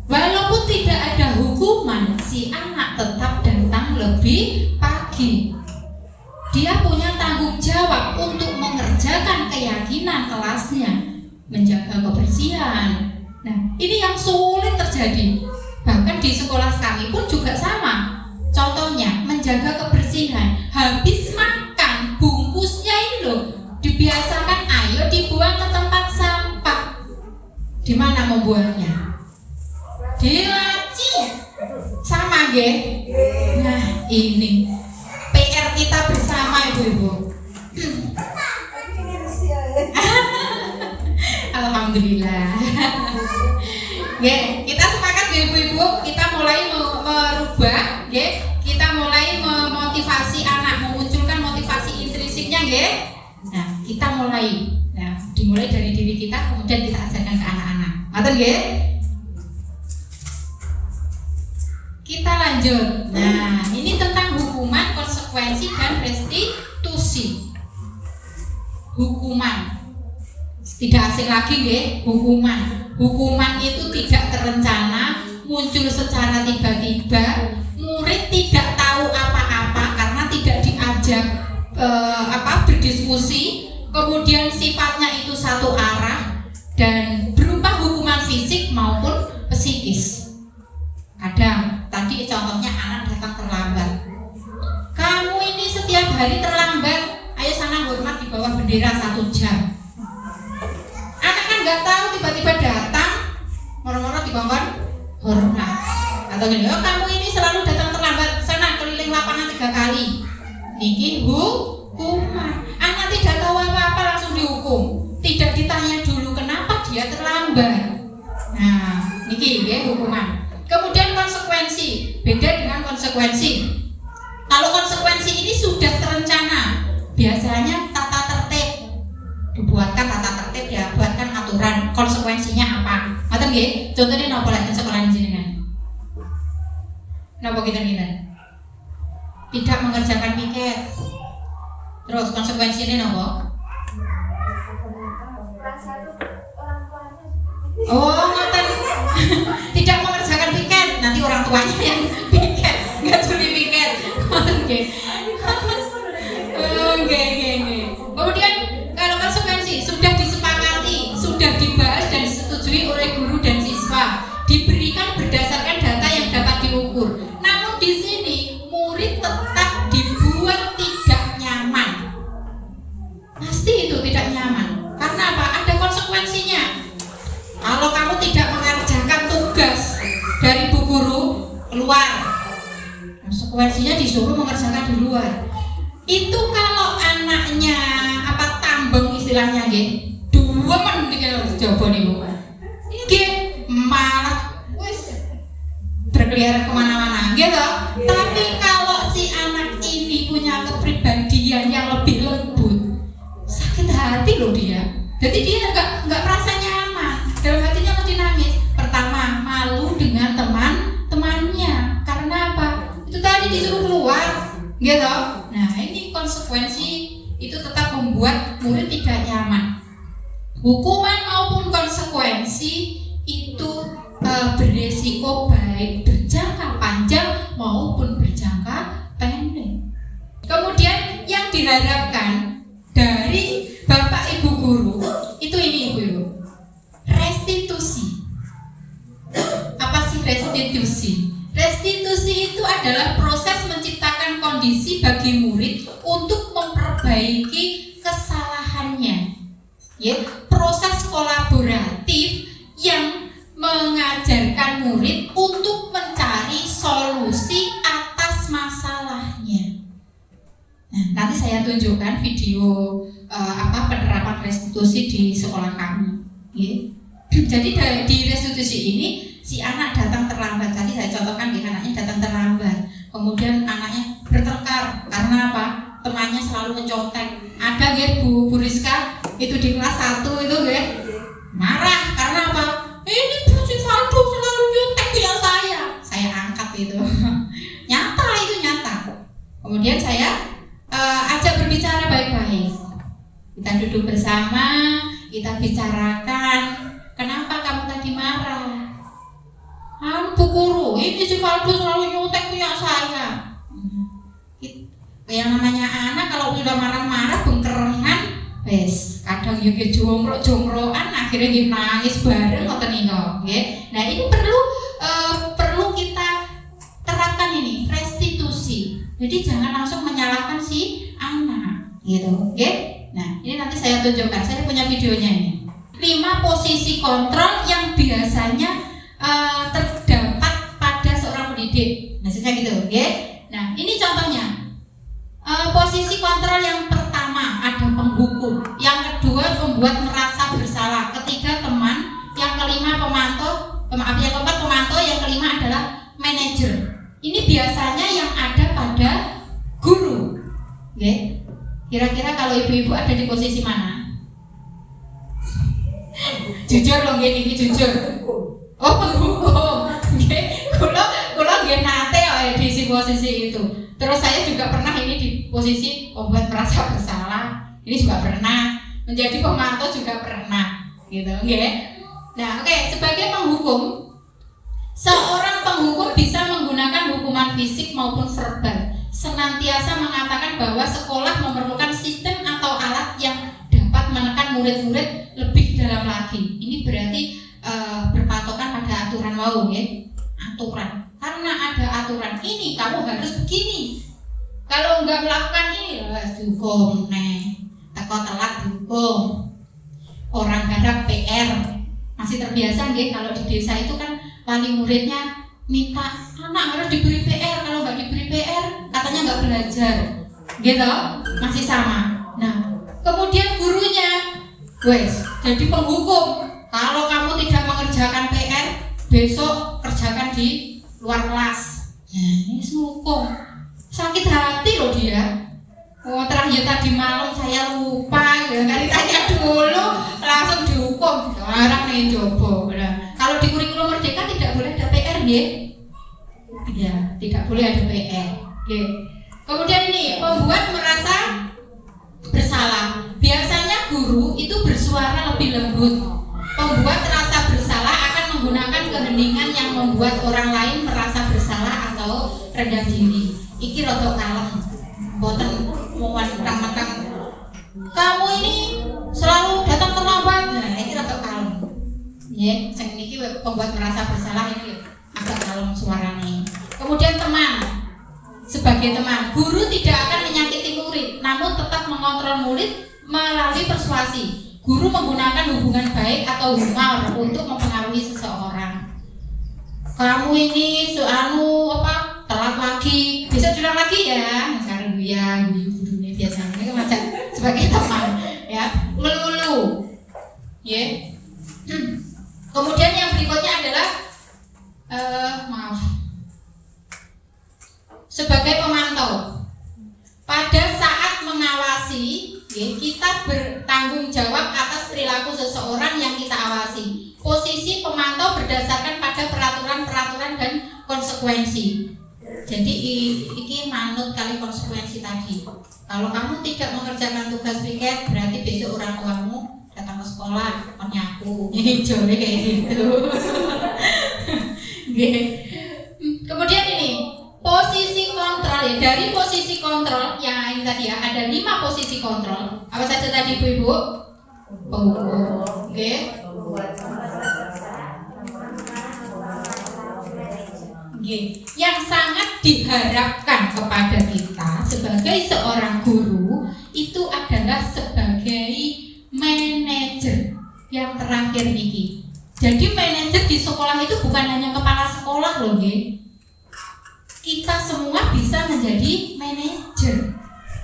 walaupun tidak ada hukuman, si anak tetap datang lebih pagi. Dia punya tanggung jawab untuk mengerjakan keyakinan kelasnya, menjaga kebersihan. Nah, ini yang sulit terjadi. Bahkan di sekolah kami pun juga sama. Contohnya, menjaga kebersihan. Habis makan, bungkusnya ini loh, dibiasakan ayo dibuang ke tempat sampah. Di mana membuangnya? Di laci. Sama, nggih? Nah, ini PR kita bersama, Ibu-ibu. Alhamdulillah. Kita sepakat ya Ibu-ibu, kita mulai merubah, kita mulai memotivasi anak, memunculkan motivasi intrinsiknya, Nah, kita mulai. Nah, dimulai dari diri kita, kemudian kita ajarkan ke anak-anak. Ngoten nggih? Kita lanjut. Nah, ini tentang hukuman, konsekuensi dan restitusi. Hukuman. Tidak asing lagi hukuman. Hukuman itu tidak terencana, muncul secara tiba-tiba. Murid tidak tahu apa-apa karena tidak diajak berdiskusi. Kemudian sifatnya itu satu arah dan berupa hukuman fisik maupun psikis. Kadang tadi contohnya anak datang terlambat. Kamu ini setiap hari terlambat. Ayo sana hormat di bawah bendera 1 jam. Nggak tahu tiba-tiba datang moro-moro dikongkon hormat atau gini, oh kamu ini selalu datang terlambat, sana keliling lapangan 3 kali. Niki hukuman. Anak tidak tahu apa-apa langsung dihukum, tidak ditanya dulu kenapa dia terlambat. Nah, niki hukuman. Kemudian konsekuensi, beda dengan konsekuensi. Kalau konsekuensi ini sudah terencana, biasanya tata tertib, dibuatkan tata tertib, ya buatkan aturan konsekuensinya apa. Ngoten nggih? Contohnya napa lek sekolah jenengan? Napa kinten-kinten? Tidak mengerjakan piket. Terus konsekuensinya napa? Oh, ngoten. Tidak mengerjakan piket, nanti orang tuanya yang piket, enggak curi piket. Ngoten nggih. Oke. Kemudian kalau konsekuensi sudah disepakati, sudah dibahas dan disetujui oleh guru dan siswa, diberikan berdasarkan data yang dapat diukur. Namun di sini murid tetap dibuat tidak nyaman. Pasti itu tidak nyaman. Karena apa? Ada konsekuensinya. Kalau kamu tidak mengerjakan tugas dari bu guru, keluar. Konsekuensinya disuruh mengerjakan di luar. Itu kalau anaknya tambeng istilahnya dua mendingan coba nih Bu. Malah berkeliaran kemana-mana gitu. Tapi kalau si anak ini punya kepribadian yang lebih lembut, sakit hati loh dia. Jadi dia nggak merasa nyaman, dalam hatinya mesti nangis. Pertama, malu dengan teman-temannya. Karena apa? Itu tadi disuruh keluar gitu. Nah, ini konsekuensi itu tetap membuat murid tidak nyaman. Hukuman maupun konsekuensi itu beresiko baik berjangka panjang maupun berjangka pendek. Kemudian yang diharapkan dari Bapak Ibu guru itu ini Ibu-ibu, restitusi. Apa sih restitusi? Restitusi itu adalah proses menciptakan kondisi bagi murid untuk memperbaiki kesalahannya. Proses kolaboratif yang mengajarkan murid untuk mencari solusi atas masalahnya. Nah, nanti saya tunjukkan video penerapan restitusi di sekolah kami. Jadi di restitusi ini si anak datang terlambat. Tadi saya contohkan anaknya datang terlambat. Kemudian anaknya bertengkar karena apa? Temannya selalu mencontek. Ada Bu Rizka itu di kelas 1 itu marah karena apa? Kemudian saya ajak berbicara baik-baik. Kita duduk bersama, kita bicarakan, kenapa kamu tadi marah? Bu guru, ini si Faldo selalu nyontek punya saya. Yang namanya anak kalau udah marah-marah bengkerengan, kadang juga jongro-jongroan, akhirnya dia nangis bareng ngoten niku, nggih. Nah, ini perlu kita terapkan ini, restitusi. Jadi jangan langsung menyalahkan si anak, gitu, oke? Nah, ini nanti saya tunjukkan. Saya punya videonya ini. 5 posisi kontrol yang biasanya terdapat pada seorang pendidik. Maksudnya gitu, oke? Nah, ini contohnya. Posisi kontrol yang pertama ada penghukum, yang kedua membuat merasa bersalah, ketiga teman, yang kelima pemantau, yang keempat pemantau, yang kelima adalah manajer. Ini biasanya yang ada pada guru. Okay. Kira-kira kalau ibu-ibu ada di posisi mana? Jujur loh, gini jujur. Oh, penghukum. Okay. Kulo nggih nate di posisi itu. Terus saya juga pernah ini di posisi membuat merasa bersalah. Ini juga pernah. Menjadi pemantau juga pernah. Gitu, okay. Nah, oke, sebagai penghukum, seorang penghukum bisa menggunakan hukuman fisik maupun verbal, senantiasa mengatakan bahwa sekolah memerlukan sistem atau alat yang dapat menekan murid-murid lebih dalam lagi. Ini berarti berpatokan pada aturan wau, ya. Aturan. Karena ada aturan ini, kamu harus begini. Kalau enggak melakukan ini, dihukum, teko telat dihukum. Orang harap PR. Masih terbiasa nggih, kalau di desa itu kan wali muridnya minta anak harus diberi PR, kalau nggak diberi PR katanya nggak belajar, gitu, masih sama. Nah, kemudian gurunya, jadi penghukum. Kalau kamu tidak mengerjakan PR, besok kerjakan di luar kelas. Nah, ini hukum. Sakit hati loh dia. Oh, terakhir tadi malam saya lupa, ya kan ditanya dulu, langsung dihukum. Sekarang nih coba. Nah, kalau di kurikulum Merdeka tidak boleh ada PR, ya? Ya, tidak boleh ada PR. Ya. Kemudian ini membuat merasa bersalah. Biasanya guru itu bersuara lebih lembut. Pembuat rasa bersalah akan menggunakan keheningan yang membuat orang lain merasa bersalah atau rendah diri. Iki rada kalem. Boten mentang-mentang kamu ini selalu datang terlambat. Nah, ini rada kalem. Ya, sing niki pembuat merasa bersalah ini agak kalem suaranya. Kemudian teman. Sebagai teman, guru tidak akan menyakiti murid, namun tetap mengontrol murid melalui persuasi. Guru menggunakan hubungan baik atau humor untuk mempengaruhi seseorang. Kamu ini telat lagi, besok diulang lagi ya. Sekarang gurunya biasanya macam sebagai teman, ya, melulu, ya. Kemudian yang berikutnya adalah sebagai pemantau. Pada saat mengawasi, ya, kita bertanggung jawab atas perilaku seseorang yang kita awasi. Posisi pemantau berdasarkan pada peraturan-peraturan dan konsekuensi. Jadi ini manut kali konsekuensi tadi. Kalau kamu tidak mengerjakan tugas piket, berarti besok orang tuamu datang ke sekolah menyapu. Ini jauh kayak gitu. Kemudian ini posisi kontrol, ya. Dari posisi kontrol yang ini tadi ya, ada 5 posisi kontrol. Apa saja tadi ibu-ibu? Penghukum. Oke. Yang sangat diharapkan kepada kita sebagai seorang guru itu adalah sebagai manajer yang terakhir niki. Jadi manajer di sekolah itu bukan hanya kepala sekolah loh, nggih. Kita semua bisa menjadi manajer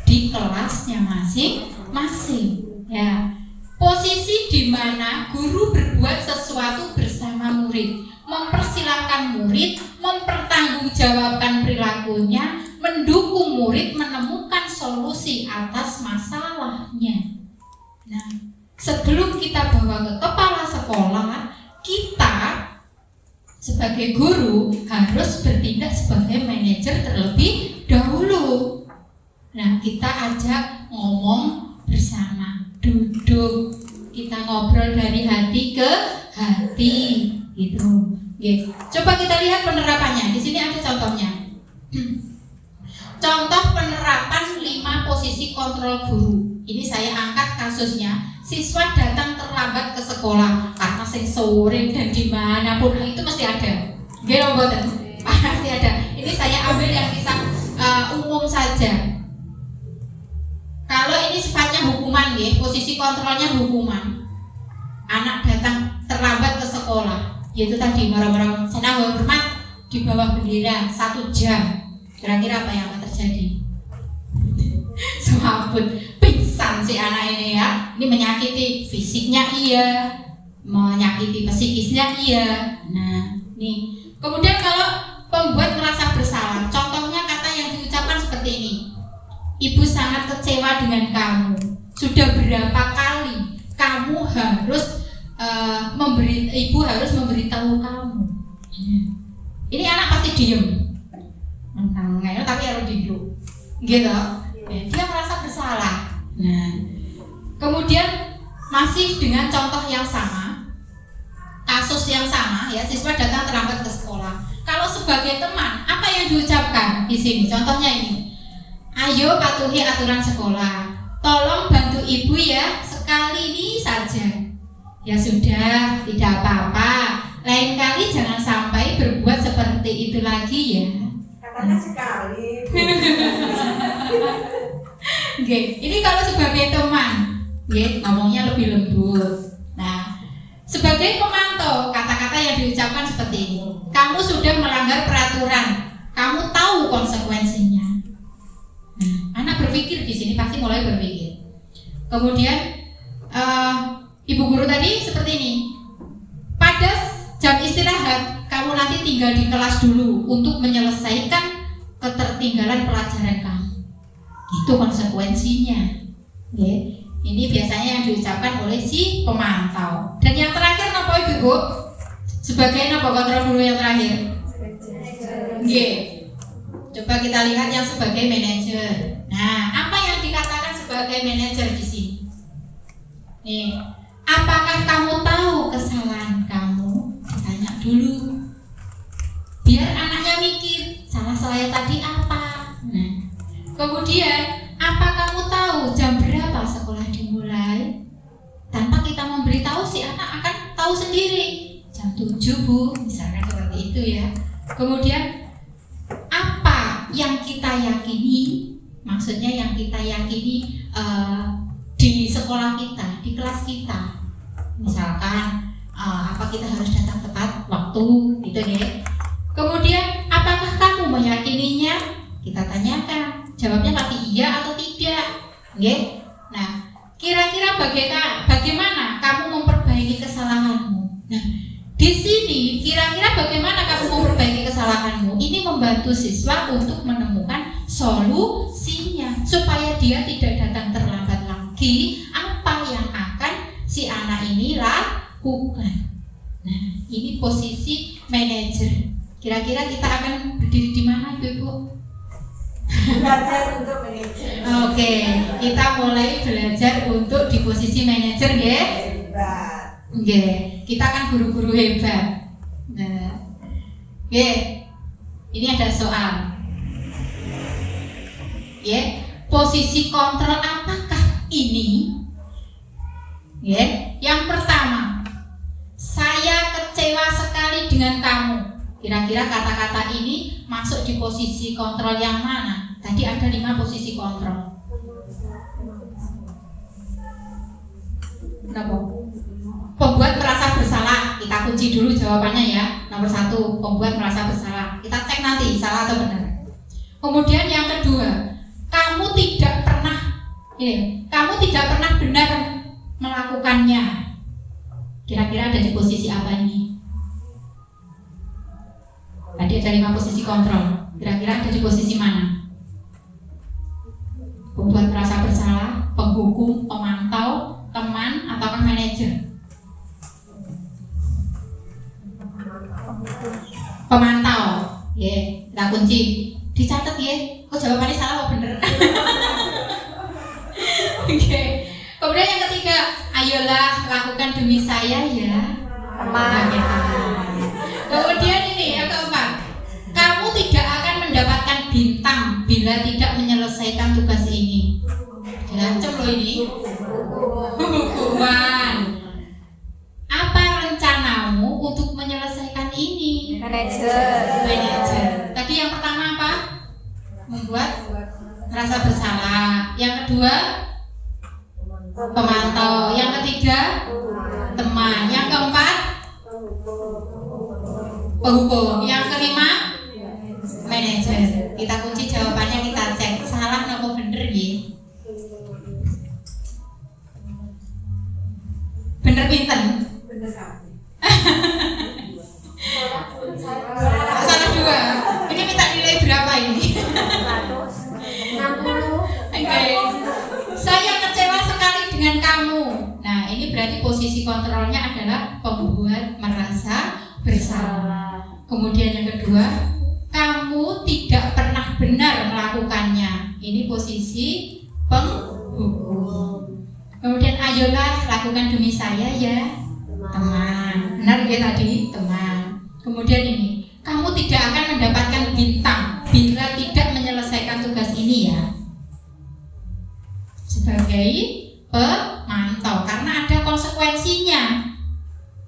di kelasnya masing-masing, ya. Posisi di mana guru berbuat sesuatu bersama murid, mempersilahkan murid, mempertanggungjawabkan perilakunya, mendukung murid menemukan solusi atas masalahnya. Nah, sebelum kita bawa ke kepala sekolah, kita sebagai guru harus bertindak sebagai manajer terlebih dahulu. Nah, kita ajak ngomong bersama, duduk, kita ngobrol dari hati ke hati, gitu. Oke. Coba kita lihat penerapannya. Di sini ada contohnya. Contoh penerapan 5 posisi kontrol guru. Ini saya angkat kasusnya. Siswa datang terlambat ke sekolah karena sing sore dan dimanapun itu mesti ada. Nggih mboten? Pasti ada. Ini saya ambil yang kisah umum saja. Kalau ini sifatnya hukuman ya, posisi kontrolnya hukuman. Anak datang terlambat ke sekolah, yaitu tadi marah-marah senang hormat di bawah bendera 1 jam. Kira-kira apa yang akan terjadi? Semaput, pingsan si anak ini ya. Ini menyakiti fisiknya iya, menyakiti psikisnya iya. Nah, nih. Kemudian kalau pembuat merasa bersalah, contohnya kata yang diucapkan seperti ini. Ibu sangat kecewa dengan kamu. Sudah berapa kali kamu harus ibu harus memberitahu kamu. Ini anak pasti diem. Menang, tapi harus duduk. Gitu. Dia merasa bersalah. Nah, kemudian masih dengan contoh yang sama, kasus yang sama ya, siswa datang terlambat ke sekolah. Kalau sebagai teman, apa yang diucapkan di sini? Contohnya ini. Ayo patuhi aturan sekolah. Tolong bantu ibu ya, sekali ini saja. Ya sudah, tidak apa-apa. Lain kali jangan sampai berbuat seperti itu lagi ya. Katanya sekali. Oke, ini kalau sebagai teman, ngomongnya lebih lembut. Nah, sebagai pemantau, kata-kata yang diucapkan seperti ini. Kamu sudah melanggar peraturan. Kamu tahu konsekuensinya. Nah, anak berpikir di sini pasti mulai berpikir. Kemudian ibu guru tadi seperti ini. Pada jam istirahat, kamu nanti tinggal di kelas dulu untuk menyelesaikan ketertinggalan pelajaran kamu. Itu konsekuensinya. Ini biasanya yang diucapkan oleh si pemantau. Dan yang terakhir apa ibu? Sebagai apa kontrol guru yang terakhir? Coba kita lihat yang sebagai manajer. Nah, apa yang dikatakan sebagai manajer di sini? Nih, apakah kamu tahu kesalahan kamu? Tanya dulu. Biar anaknya mikir, salah saya tadi apa? Nah, kemudian, apa kamu tahu jam berapa sekolah dimulai? Tanpa kita memberitahu, si anak akan tahu sendiri. Jam 7 Bu, misalnya seperti itu ya. Kemudian apa yang kita yakini, maksudnya yang kita yakini di sekolah kita, di kelas kita, misalkan apa kita harus datang tepat waktu, gitu ya. Kemudian apakah kamu meyakininya? Kita tanyakan, jawabnya pasti iya atau tidak, okay? Nah, kira-kira bagaimana kamu memperbaiki kesalahanmu? Nah, di sini kira-kira bagaimana kamu memperbaiki kesalahanmu? Ini membantu siswa untuk menemukan solusinya supaya dia tidak datang terlambat lagi. Apa yang akan si anak ini lakukan? Nah, ini posisi manajer. Kira-kira kita akan berdiri di mana, Ibu? Belajar untuk manajer. Oke, kita mulai belajar untuk di posisi manajer, ya. Hebat. Oke, kita kan guru-guru hebat. Nah, oke, ini ada soal. Posisi kontrol apakah ini? Yang pertama, saya kecewa sekali dengan kamu. Kira-kira kata-kata ini masuk di posisi kontrol yang mana? Tadi ada 5 posisi kontrol. Kenapa? Pembuat merasa bersalah. Kita kunci dulu jawabannya ya. Nomor 1, pembuat merasa bersalah. Kita cek nanti salah atau benar. Kemudian yang kedua, kamu tidak pernah benar melakukannya. Kira-kira ada di posisi apa ini? Tadi ada 5 posisi kontrol. Kira-kira ada di posisi mana? Pembuat merasa bersalah, penghukum, pemantau, teman, atau manajer? Pemantau. Kita kunci. Dicatat ya. Kok jawabannya salah apa bener? Oke. Kemudian yang ketiga, ayolah lakukan demi saya ya. Teman. Kemudian ini yang keempat, kamu tidak akan mendapatkan bintang bila tidak menyelesaikan tugas ini. Diancam loh ini. Hukuman. Apa rencanamu untuk menyelesaikan ini? Manajer. Tadi yang pertama apa? Membuat merasa bersalah. Yang kedua, pemantau. Yang ketiga, teman. Yang keempat, penghukum. Yang kelima, manajer. Kita kunci jawabannya, kita cek salah nopo bener ya. Bener pinten? Bener satu. Salah dua. Ini minta nilai berapa ini? 60. Oke. Saya kecewa sekali dengan kamu. Nah, ini berarti posisi kontrolnya adalah pembuat merasa bersalah. Kemudian yang kedua, kamu tidak pernah benar melakukannya. Ini posisi penghukum. Kemudian ayolah lakukan demi saya ya, teman. Benar ya tadi, teman. Kemudian ini, kamu tidak akan mendapatkan bintang bila tidak menyelesaikan tugas ini ya. Sebagai pemantau, karena ada konsekuensinya.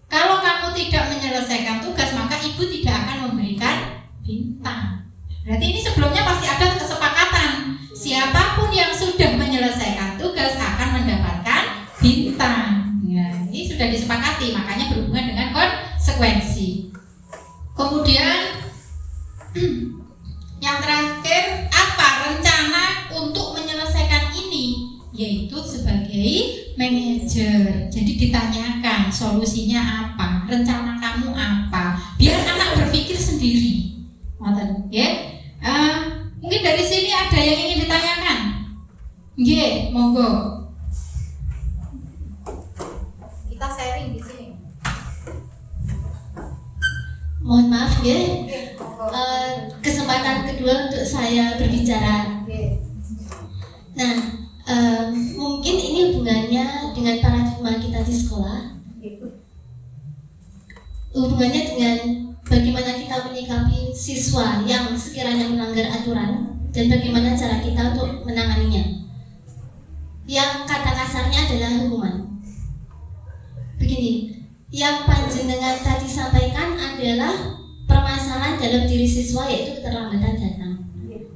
Kalau kamu tidak menyelesaikan tugas, maka ibu tidak akan memberikan bintang. Berarti ini sebelumnya pasti ada kesepakatan. Siapapun yang sudah menyelesaikan tugas akan mendapatkan bintang. Ya, ini sudah disepakati, makanya berhubungan dengan konsekuensi. Kemudian yang terakhir, apa rencana untuk menyelesaikan ini? Yaitu sebagai manajer. Jadi ditanyakan solusinya apa, rencana kamu apa, biar anak berpikir sendiri. Ya. Mungkin dari sini ada yang ingin ditanyakan. Nggih, monggo. Kita sharing di sini. Mohon maaf ya, kesempatan kedua untuk saya berbicara. Nah, mungkin ini hubungannya dengan paradigma kita di sekolah. Hubungannya dengan bagaimana kita menyikapi siswa yang sekiranya melanggar aturan dan bagaimana cara kita untuk menanganinya. Yang kata kasarnya adalah hukuman. Begini, yang panjenengan tadi sampaikan adalah permasalahan dalam diri siswa, yaitu keterlambatan datang.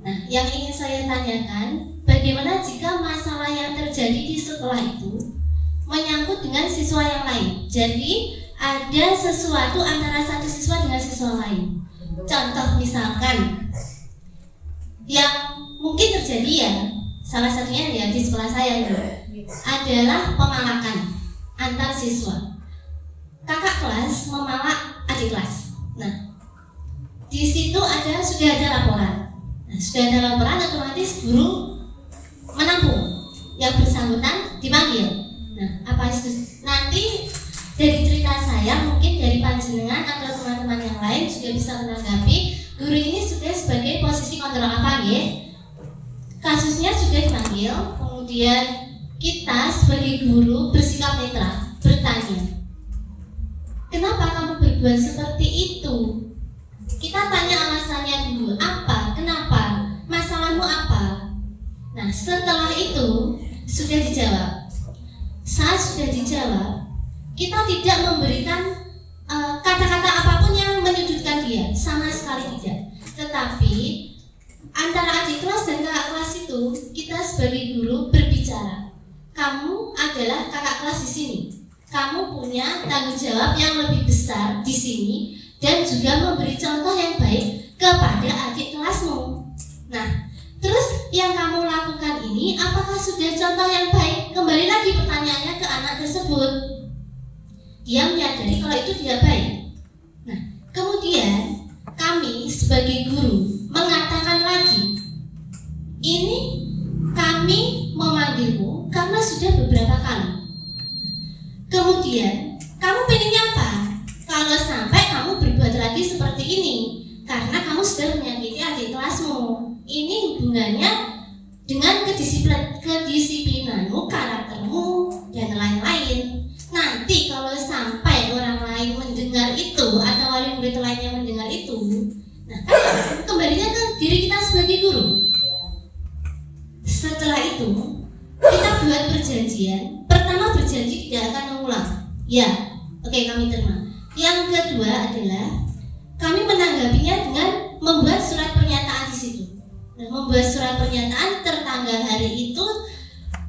Nah, yang ingin saya tanyakan, bagaimana jika masalah yang terjadi di sekolah itu menyangkut dengan siswa yang lain? Jadi ada sesuatu antara satu siswa dengan siswa lain. Contoh misalkan yang mungkin terjadi ya, salah satunya ya di sekolah saya itu adalah pemalakan antar siswa. Kakak kelas memalak adik kelas. Nah, di situ sudah ada laporan. Nah, sudah ada laporan, otomatis guru menampung, yang bersangkutan dipanggil. Nah, apa itu? Nanti dari cerita saya, mungkin dari panjenengan atau teman-teman yang lain juga bisa menanggapi, guru ini sudah sebagai posisi kontrol apa ya? Kasusnya sudah dipanggil, kemudian kita sebagai guru bersikap netral, bertanya, kenapa kamu berbuat seperti itu? Kita tanya alasannya dulu, apa, kenapa, masalahmu apa? Nah, setelah itu sudah dijawab. Saat sudah dijawab, kita tidak memberikan kata-kata apapun yang menyudutkan dia, sama sekali tidak. Tetapi antara adik kelas dan kakak kelas itu, kita sebagai guru berbicara. Kamu adalah kakak kelas di sini. Kamu punya tanggung jawab yang lebih besar di sini dan juga memberi contoh yang baik kepada adik kelasmu. Nah, terus yang kamu lakukan ini apakah sudah contoh yang baik? Kembali lagi pertanyaannya ke anak tersebut. Dia menyadari kalau itu tidak baik. Nah, kemudian kami sebagai guru mengatakan lagi, ini kami memanggilmu karena sudah beberapa kali. Kemudian kamu pengennya apa? Kalau sampai kamu berbuat lagi seperti ini, karena kamu sudah menyakiti adik kelasmu. hubungannya dengan kedisiplinanmu, karaktermu, dan lain-lain. Nanti kalau sampai orang lain mendengar itu atau wali murid lainnya mendengar itu, nah kan kembalinya ke diri kita sebagai guru. Setelah itu kita buat perjanjian. Pertama, berjanji tidak akan mengulang. Ya, oke, kami terima. Yang kedua adalah kami menanggapinya dengan membuat surat pernyataan di situ. Nah, membuat surat pernyataan tertanggal hari itu,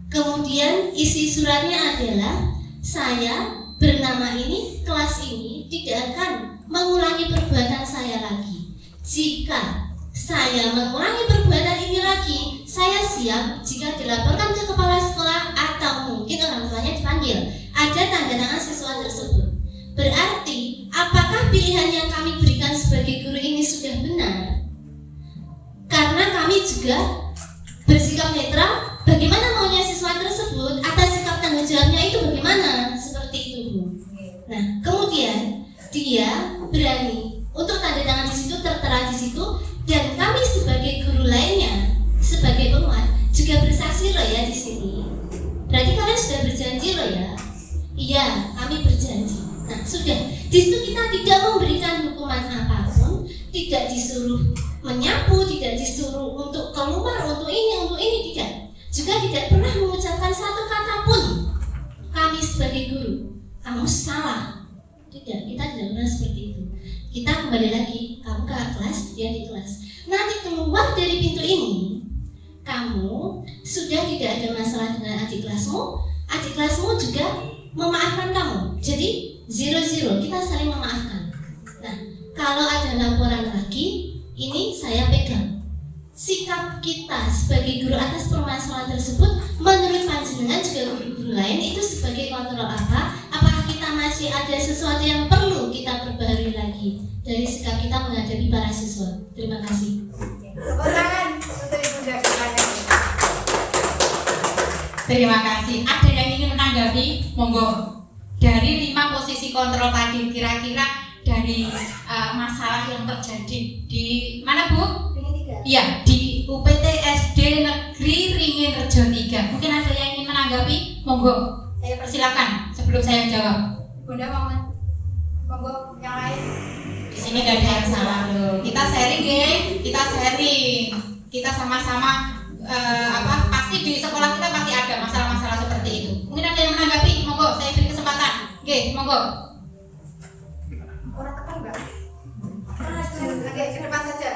kemudian isi suratnya adalah saya bernama ini, kelas ini tidak akan mengulangi perbuatan saya lagi. Jika saya mengulangi perbuatan ini lagi, saya siap jika dilaporkan ke kepala sekolah atau mungkin orang tuanya dipanggil. Ada tanda tangan siswa tersebut. Berarti, apakah pilihan yang kami berikan sebagai guru ini sudah benar? Karena kami juga bersikap netral, bagaimana maunya siswa tersebut, atas sikap tanggung jawabnya itu bagaimana? Seperti itu, Bu. Nah, kemudian dia berani untuk tanda tangan di situ, tertera di situ, dan kami sebagai guru lainnya, sebagai penguat juga bersaksi loh ya di sini. Berarti kalian sudah berjanji loh ya? Iya, kami berjanji. Nah, sudah. Di situ kita tidak memberikan hukuman apapun, tidak disuruh menyapu, tidak disuruh untuk keluar, untuk ini tidak. Juga tidak pernah mengucapkan satu kata pun kami sebagai guru, kamu salah. Tidak, kita tidak pernah seperti itu. Kita kembali lagi, kamu ke kelas, dia di kelas. Nanti keluar dari pintu ini, kamu sudah tidak ada masalah dengan adik kelasmu juga memaafkan kamu. Jadi 0-0, kita saling memaafkan. Nah, kalau ada laporan lagi, ini saya pegang. Sikap kita sebagai guru atas permasalahan tersebut menurut panjenengan juga guru-guru lain itu sebagai kontrol apa? Apakah kita masih ada sesuatu yang perlu kita perbaharui lagi dari sikap kita menghadapi para siswa? Terima kasih. Tepuk tangan untuk Ibu Dakilanya. Terima kasih. Ada yang ingin menanggapi? Monggo. Dari 5 posisi kontrol tadi, kira-kira dari masalah yang terjadi di mana, Bu? Iya, di UPT SD Negeri Ringin Rejo 3. Mungkin ada yang ingin menanggapi? Monggo. Saya persilakan sebelum saya jawab. Bunda mau monggo yang lain. Di sini gak ada yang salah loh. Kita sharing ya, kita sharing. Kita sama-sama pasti di sekolah kita pasti ada masalah-masalah seperti itu. Mungkin ada yang menanggapi? Monggo, saya beri kesempatan. Oke, monggo. Orang tekan enggak? Agak ke depan saja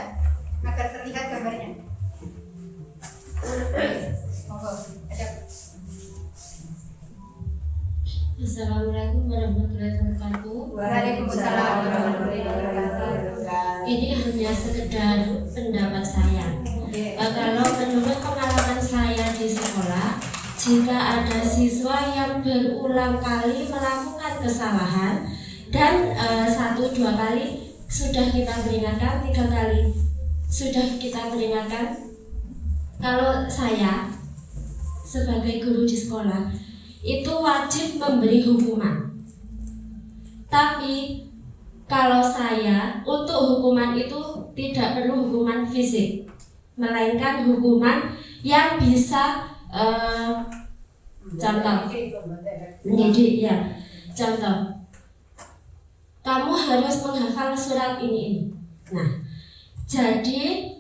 agar terlihat gambarnya. Monggo, ada. Assalamualaikum warahmatullahi wabarakatuh. Waalaikumsalam warahmatullahi wabarakatuh. Ini hanya sekedar pendapat saya. Kalau menurut pengalaman saya di sekolah, jika ada siswa yang berulang kali melakukan kesalahan dan 1-2 kali sudah kita peringatkan, 3 kali sudah kita peringatkan, kalau saya sebagai guru di sekolah itu wajib memberi hukuman. Tapi kalau saya untuk hukuman itu tidak perlu hukuman fisik, melainkan hukuman yang bisa contoh mendidik ya. Contoh, kamu harus menghafal surat ini. Nah, jadi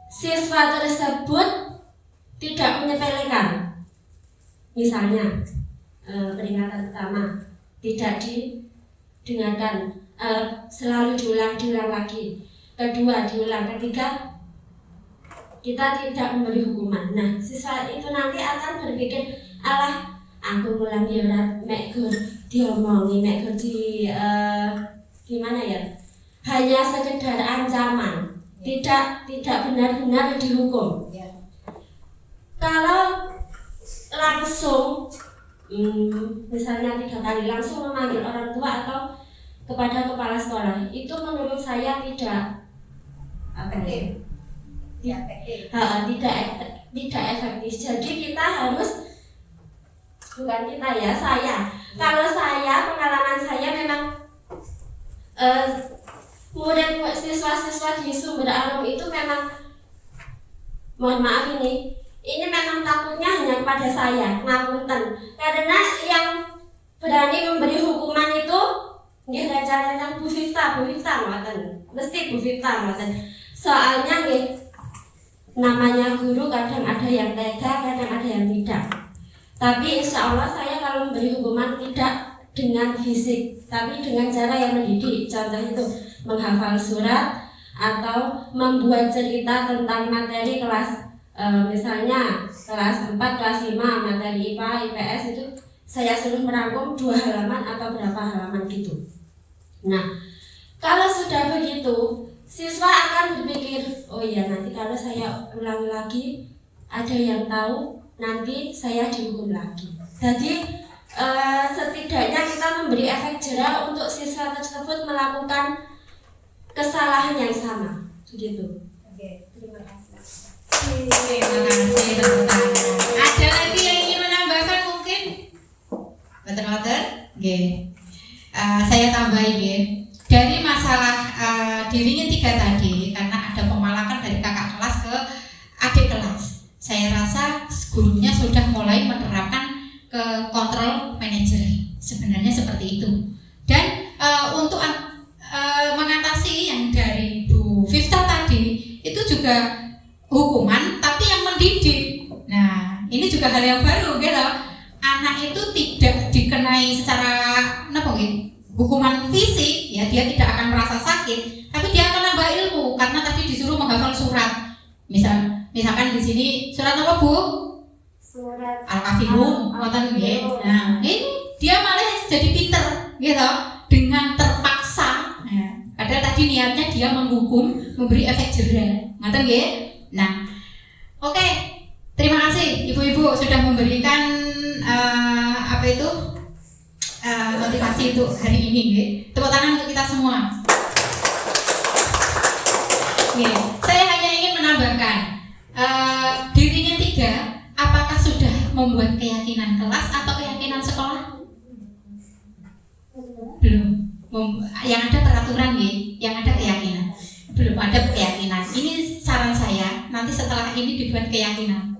siswa tersebut tidak menyepelekan. Misalnya peringatan pertama tidak didengarkan, selalu diulang lagi. Kedua diulang, ketiga kita tidak memberi hukuman. Nah, siswa itu nanti akan berpikir, alah, aku ngulang ya mek gur diomongi, mek gur di gimana ya? Hanya sekedar ancaman, tidak benar-benar dihukum. Kalau langsung, misalnya 3 kali langsung memanggil orang tua atau kepada kepala sekolah, itu menurut saya tidak tidak efektif. Jadi kita harus, bukan kita ya, saya. Kalau saya, pengalaman saya memang murid siswa-siswa di Sumber Arum itu memang mohon maaf ini memang takutnya hanya kepada saya, ngapunten. Karena yang berani memberi hukuman itu nggih rencana Bu Vita ngoten. Mesti Bu Vita ngoten. Soalnya nggih namanya guru kadang ada yang tega, kadang ada yang tidak. Tapi insya Allah saya kalau memberi hukuman tidak dengan fisik, tapi dengan cara yang mendidik. Contoh itu menghafal surat atau membuat cerita tentang materi kelas misalnya kelas 4, kelas 5 materi IPA, IPS itu saya suruh merangkum 2 halaman atau berapa halaman gitu. Nah, kalau sudah begitu, siswa akan berpikir, oh iya nanti kalau saya ulangi lagi, ada yang tahu, nanti saya dihukum lagi. Jadi setidaknya kita memberi efek jera untuk siswa tersebut melakukan kesalahan yang sama, begitu. Oke, terima kasih. Terima kasih tepuk tangan. Ada lagi yang ingin menambahkan mungkin? Betul-betul? Saya tambahin ya. Dari masalah dirinya 3 tadi, karena ada pemalakan dari kakak kelas ke adik kelas, saya rasa gurunya sudah mulai menerapkan ke kontrol manajer. Sebenarnya seperti itu. Dan untuk mengatasi yang dari Bu Vifta tadi, itu juga hukuman tapi yang mendidik. Nah, ini juga hal yang baru gitu. Anak itu tidak dikenai secara hukuman fisik, ya dia tidak akan merasa sakit, tapi dia akan nambah ilmu karena tadi disuruh menghafal surat. Misalkan di sini surat apa Bu? Surat Al-Kafirun, ngoten nggih. Nah, ini dia malah jadi pinter gitu dengan terpaksa. Nah, padahal tadi niatnya dia menghukum, memberi efek jera. Ngoten nggih? Nah, oke. Terima kasih ibu-ibu sudah memberikan motivasi untuk hari ini. Tepuk tangan untuk kita semua. Saya hanya ingin menambahkan dirinya 3. Apakah sudah membuat keyakinan kelas atau keyakinan sekolah? Belum. Yang ada peraturan yang ada keyakinan. Belum ada keyakinan. Ini saran saya. Nanti setelah ini dibuat keyakinan.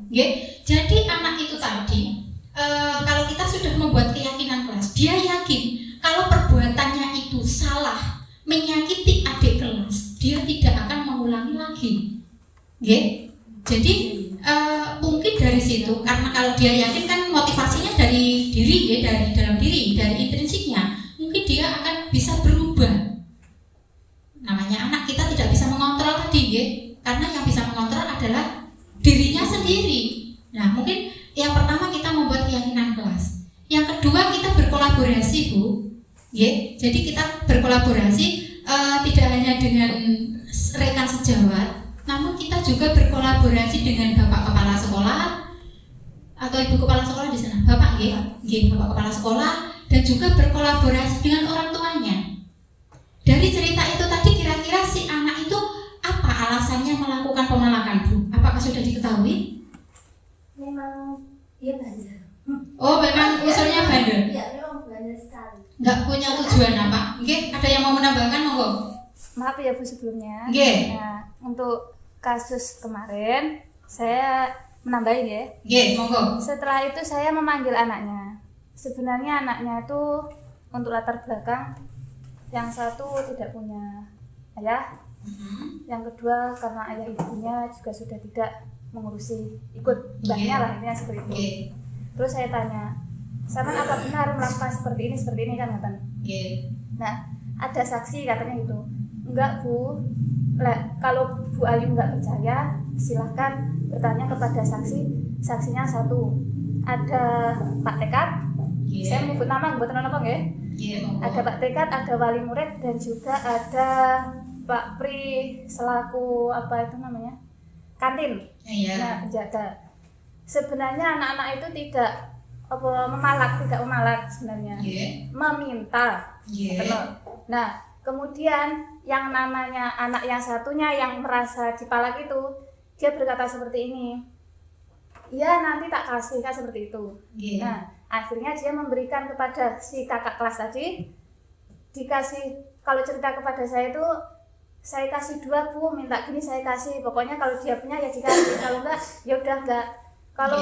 Jadi anak itu tadi, kalau kita sudah membuat keyakinan kelas, dia yakin kalau perbuatannya itu salah, menyakiti adik kelas, dia tidak akan mengulangi lagi. Jadi mungkin dari situ, karena kalau dia yakin kan motivasinya dari diri, dari dalam diri, dari intrinsiknya, mungkin dia akan bisa berubah. Namanya anak, kita tidak bisa mengontrol tadi, karena yang bisa mengontrol adalah dirinya sendiri. Nah, mungkin yang pertama kita membuat keyakinan kelas. Yang kedua kita berkolaborasi, Bu. Jadi kita berkolaborasi tidak hanya dengan rekan sejawat, namun kita juga berkolaborasi dengan Bapak Kepala Sekolah atau Ibu Kepala Sekolah di sana. Bapak Bapak Kepala Sekolah, dan juga berkolaborasi dengan orang tuanya. Dari cerita itu tadi kira-kira si anak itu apa alasannya melakukan pemalakan, Bu? Apakah sudah diketahui? memang dia bandel. Oh, memang unsurnya bandel. Ya, memang bandel sekali. Nggak punya tujuan apa? Ada yang mau menambahkan, monggo? Maaf ya Bu sebelumnya. Nah, untuk kasus kemarin saya menambahin monggo. Setelah itu saya memanggil anaknya. Sebenarnya anaknya itu untuk latar belakang, yang satu tidak punya ayah, yang kedua karena ayah ibunya juga sudah tidak mengurusi, ikut mbahnya lah, intinya seperti itu. Terus saya tanya, "Saman apa benar melakukan seperti ini kan?" katanya. Nah, ada saksi katanya gitu. Enggak Bu, kalau Bu Ayu nggak percaya, silahkan bertanya kepada saksi. Saksinya 1, ada Pak Tekad. Saya menyebut nama, buat apa nggak? Ada Pak Tekad, ada wali murid, dan juga ada Pak Pri selaku apa itu namanya? Kantin. Nah, penjaga. Sebenarnya anak-anak itu tidak memalak sebenarnya. Meminta. Nah, kemudian yang namanya anak yang satunya yang merasa dipalak itu, dia berkata seperti ini. "Ya, nanti tak kasih," kan seperti itu. Nah, akhirnya dia memberikan kepada si kakak kelas tadi, dikasih. Kalau cerita kepada saya itu saya kasih 2 Bu, minta gini saya kasih, pokoknya kalau dia punya ya dikasih, kalau enggak ya udah enggak. Kalau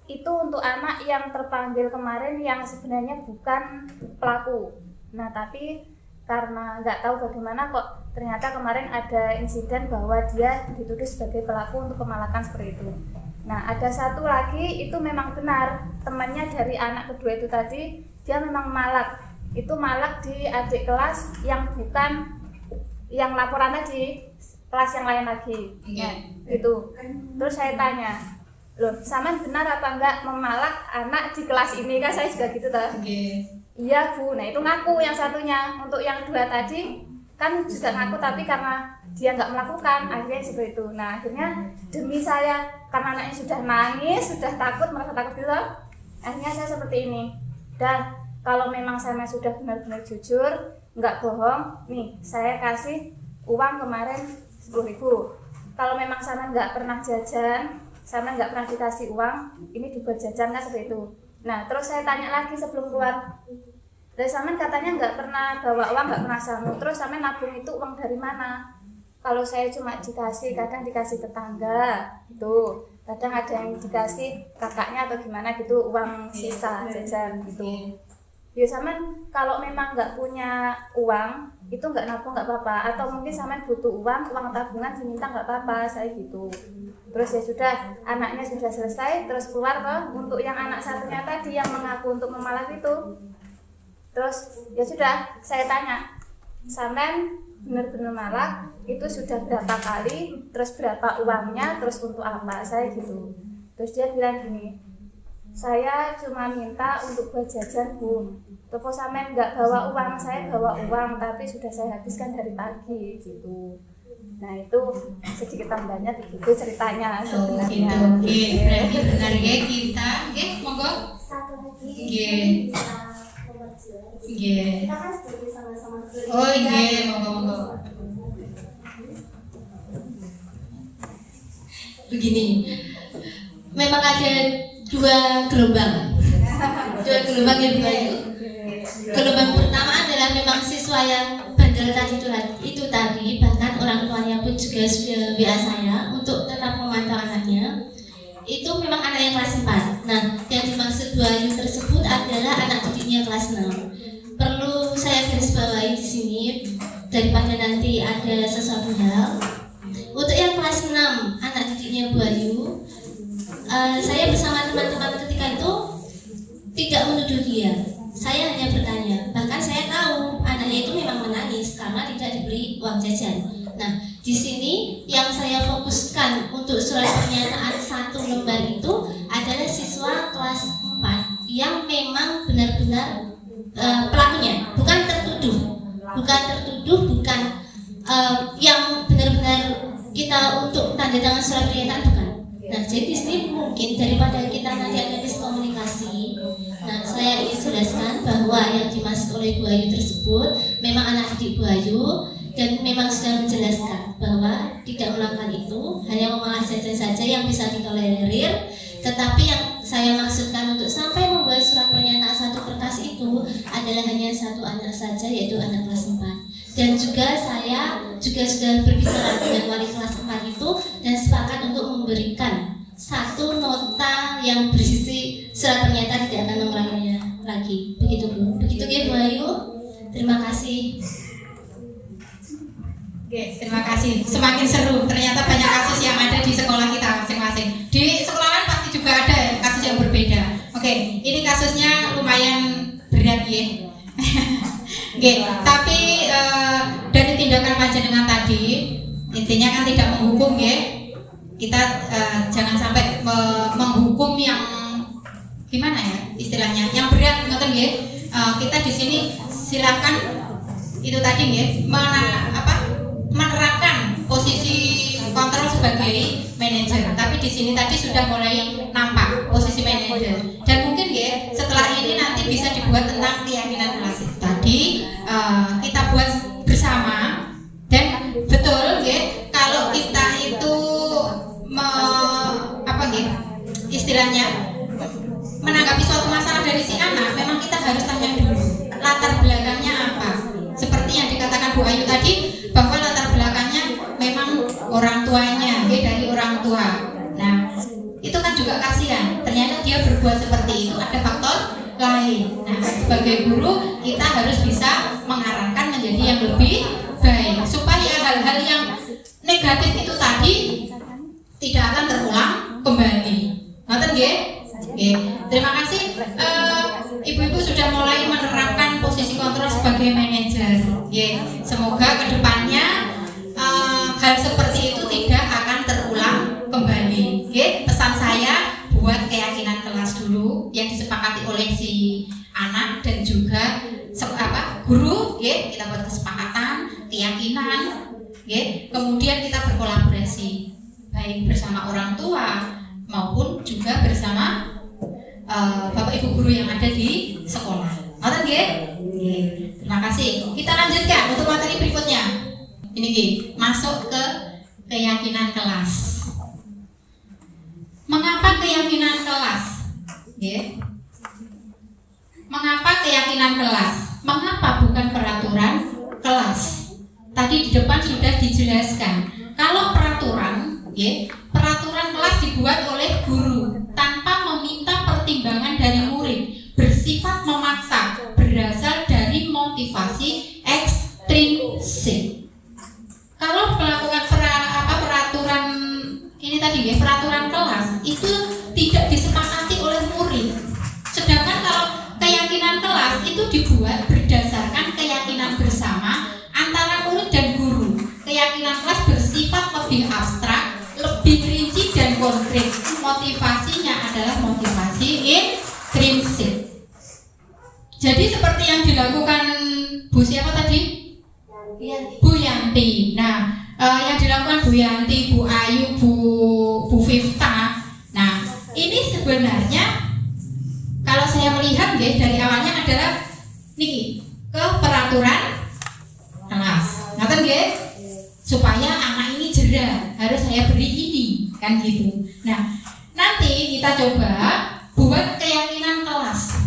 untuk anak yang terpanggil kemarin yang sebenarnya bukan pelaku. Nah tapi karena nggak tahu bagaimana kok ternyata kemarin ada insiden bahwa dia dituduh sebagai pelaku untuk pemalakan seperti itu. Nah ada satu lagi itu memang benar, temannya dari anak kedua itu tadi dia memang malak. Itu malak di adik kelas yang bukan yang laporan tadi, kelas yang lain lagi. Nah, gitu. Terus saya tanya, loh, Saman benar apa enggak memalak anak di kelas ini? Kan saya juga gitu toh. Iya Bu. Nah itu ngaku yang satunya. Untuk yang 2 tadi kan juga ngaku tapi karena dia nggak melakukan akhirnya seperti itu. Nah akhirnya demi saya karena anaknya sudah nangis, sudah takut, merasa takut gitu, akhirnya saya seperti ini. Dan kalau memang saya sudah benar-benar jujur, nggak bohong, nih saya kasih uang kemarin 10.000. Kalau memang Saman nggak pernah jajan, Saman nggak pernah dikasih uang, ini dibuat jajan kan seperti itu. Nah terus saya tanya lagi sebelum keluar, dari Saman katanya nggak pernah bawa uang, nggak pernah sangu, terus Saman nabung itu uang dari mana? Kalau saya cuma dikasih, kadang dikasih tetangga gitu, kadang ada yang dikasih kakaknya atau gimana gitu, uang sisa jajan gitu. Ya Saman kalau memang nggak punya uang itu nggak nabung nggak apa-apa, atau mungkin Saman butuh uang tabungan diminta nggak apa-apa, saya gitu. Terus ya sudah, anaknya sudah selesai, terus keluar toh untuk yang anak satunya tadi yang mengaku untuk memalak itu. Terus ya sudah, saya tanya, Saman benar-benar malak itu sudah berapa kali, terus berapa uangnya, terus untuk apa, saya gitu. Terus dia bilang gini, saya cuma minta untuk buat jajan Bu. Toko Samen nggak bawa uang, saya bawa uang tapi sudah saya habiskan dari pagi gitu. Nah itu sedikit tambahnya begitu ceritanya sebenarnya. Oke, berarti benar ya kita, monggo. Satu lagi Nggih. bisa memperjelas. Nggih. Kita kan sebagai sama-sama guru. Oh iya, monggo. Begini, memang ada 2 gelombang. 2 gelombang yang baik. Gelombang pertama adalah memang siswa yang bandel tadi itu tadi, bahkan orang tuanya pun juga sudah WA saya untuk tetap memantau anaknya. Itu memang anak yang kelas 4. Nah, yang dimaksud Bayu tersebut adalah anak didiknya kelas 6. Perlu saya garis bawahi di sini daripada nanti ada sesuatu hal. Untuk yang kelas 6 anak didiknya Bayu, saya bersama teman-teman ketika itu tidak menuduh dia. Saya hanya bertanya, bahkan saya tahu anaknya itu memang menangis karena tidak diberi uang jajan. Nah, di sini yang saya fokuskan untuk surat pernyataan 1 lembar itu adalah siswa kelas 4 yang memang benar-benar pelakunya, bukan tertuduh, bukan yang benar-benar kita untuk tanda tangan surat pernyataan, bukan. Nah, jadi di sini mungkin daripada kita nanti ada miskomunikasi, nah saya ingin jelaskan bahwa yang dimaksud oleh Bu Ayu tersebut memang anak didik Bu Ayu dan memang sudah menjelaskan bahwa tidak melakukan itu, hanya memalah jajan saja yang bisa ditolerir. Tetapi yang saya maksudkan untuk sampai membuat surat pernyataan 1 kertas itu adalah hanya 1 anak saja, yaitu anak kelas 4. Dan juga saya juga sudah berbicara dengan wali kelas 4 itu dan sepakat untuk memberikan 1 nota yang berisi surat pernyataan tidak akan mengulanginya lagi. Begitu Bu. Begitu ya Bu Ayu. Terima kasih. Oke, terima kasih. Semakin seru. Ternyata banyak kasus yang ada di sekolah kita masing-masing. Di sekolah lain pasti juga ada kasus yang berbeda. Oke, ini kasusnya lumayan berat ya. Oke, tapi dari tindakan panjenengan tadi intinya kan tidak menghukum ya. Kita jangan sampai menghukum yang gimana ya istilahnya, yang berat ngoten nggih. Kita di sini silakan itu tadi nggih menerapkan posisi kontrol sebagai manajer. Tapi di sini tadi sudah mulai nampak posisi manajer. Dan mungkin ya setelah ini nanti bisa dibuat tentang keyakinan kelas tadi kita buat bersama. Dan betul ya kalau kita itu istilahnya menanggapi suatu masalah dari si anak, memang kita harus tanya dulu latar belakangnya apa. Seperti yang dikatakan Bu Ayu tadi bahwa latar sebagai guru kita harus bisa mengarahkan menjadi yang lebih baik supaya hal-hal yang negatif itu tadi tidak akan terulang kembali. Ngoten nggih? Nggih. Terima kasih. Ibu-ibu sudah mulai menerapkan posisi kontrol sebagai manajer. Nggih. Semoga kedepannya hal seperti itu tidak akan terulang kembali. Nggih. Pesan saya buat keyakinan kelas dulu yang disepakati oleh si anak dan juga guru. Nggih. Kita buat kesepakatan, keyakinan. Nggih. Kemudian kita berkolaborasi baik bersama orang tua maupun juga bersama Bapak Ibu guru yang ada di sekolah. Ngoten nggih? Nggih. Terima kasih. Kita lanjutkan untuk materi berikutnya. Ini nggih, masuk ke keyakinan kelas. Mengapa keyakinan kelas? Nggih. Mengapa keyakinan kelas? Mengapa bukan peraturan kelas? Tadi di depan sudah dijelaskan. Kalau peraturan, peraturan kelas dibuat oleh guru tanpa meminta pertimbangan dari murid, bersifat memaksa, berasal dari motivasi ekstrinsik. Kalau melakukan peraturan ini tadi peraturan kelas itu tidak disepakati oleh murid. Sedangkan kalau keyakinan kelas itu dibuat berdasarkan keyakinan bersama antara murid dan guru. Keyakinan kelas bersifat lebih abstrak, lebih rinci dan konkret. Motivasinya adalah motivasi intrinsik. Jadi seperti yang dilakukan Bu siapa tadi? Bu Yanti. Nah, yang dilakukan Bu Yanti, Bu Ayu, Bu Vifta. Nah, ini sebenarnya kalau saya melihat dari awalnya adalah niki ke peraturan kelas. Ngaten nggih? Supaya anak ini jera, harus saya beri ini, kan gitu. Nah, nanti kita coba buat keyakinan kelas.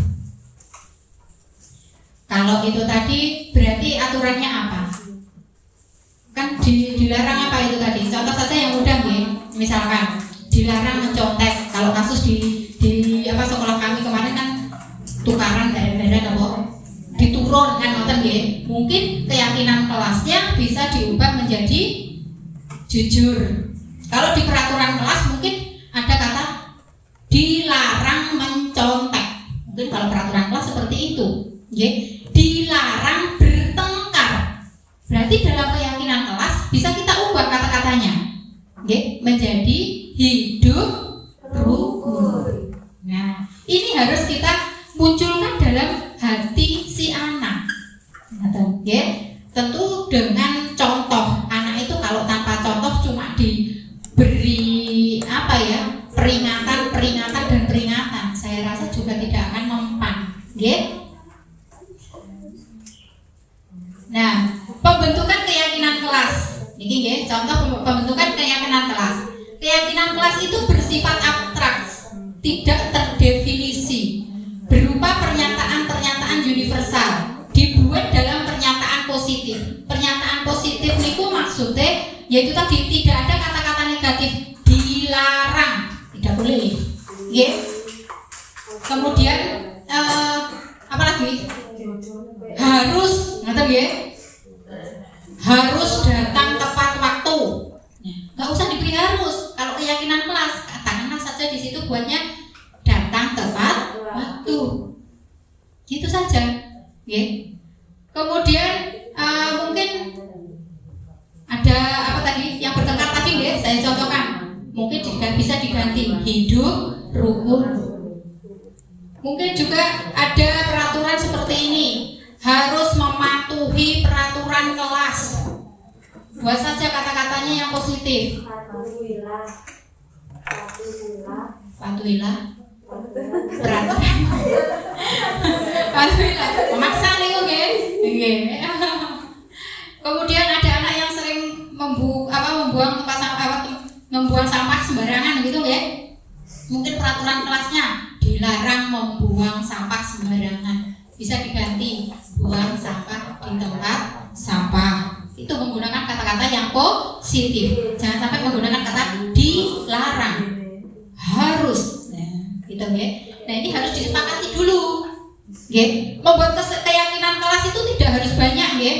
Kalau itu tadi berarti aturannya apa? Kan dilarang apa itu tadi? Contoh saja yang mudah nggih. Misalkan dilarang mencontek. Kalau kasus di sekolah kami kemarin kan tukaran daerah-daerah apa? Diturun kan ngoten nggih. Mungkin keyakinan kelasnya bisa diubah menjadi jujur. Kalau di peraturan kelas mungkin ada kata dilarang mencontek. Mungkin kalau peraturan kelas seperti itu, nggih. Dilarang bertengkar. Berarti dalam keyakinan kelas bisa kita ubah kata-katanya, nggih, menjadi hidup rukun. Nah, ini harus kita munculkan dalam hati si anak. Tentu dengan contoh. Anak itu kalau tanpa contoh cuma diberi peringatan dan peringatan, saya rasa juga tidak akan mempan. Nah, pembentukan keyakinan kelas. Ini contoh pembentukan keyakinan kelas. Keyakinan kelas itu bersifat abstrak, tidak terdefinisi, berupa pernyataan-pernyataan universal, dibuat dalam pernyataan positif. Pernyataan positif niku maksudnya yaitu tadi tidak ada kata-kata negatif, dilarang, tidak boleh. Kemudian apa lagi? Harus, harus datang tepat waktu. Nggak usah diberi harus. Kalau keyakinan kelas, katakanlah saja di situ buatnya datang tepat waktu. Gitu saja. Kemudian mungkin ada apa tadi yang bertengkar tadi saya contohkan. Mungkin bisa diganti hidup rukun. Mungkin juga ada peraturan seperti ini, harus mematuhi peraturan kelas. Buat saja kata-katanya yang positif. Patuhilah peraturan. Patuhilah. Memaksa nih nggih. Kemudian ada anak yang sering membuang sampah sembarangan gitu nggih. Mungkin peraturan kelasnya dilarang membuang sampah sembarangan. Bisa diganti buang sampah di tempat sampah. Itu menggunakan kata-kata yang positif. Jangan sampai menggunakan kata dilarang. Harus. Nah, gitu ya. Nah, ini harus disepakati dulu. Nggih, membuat keyakinan kelas itu tidak harus banyak, nggih.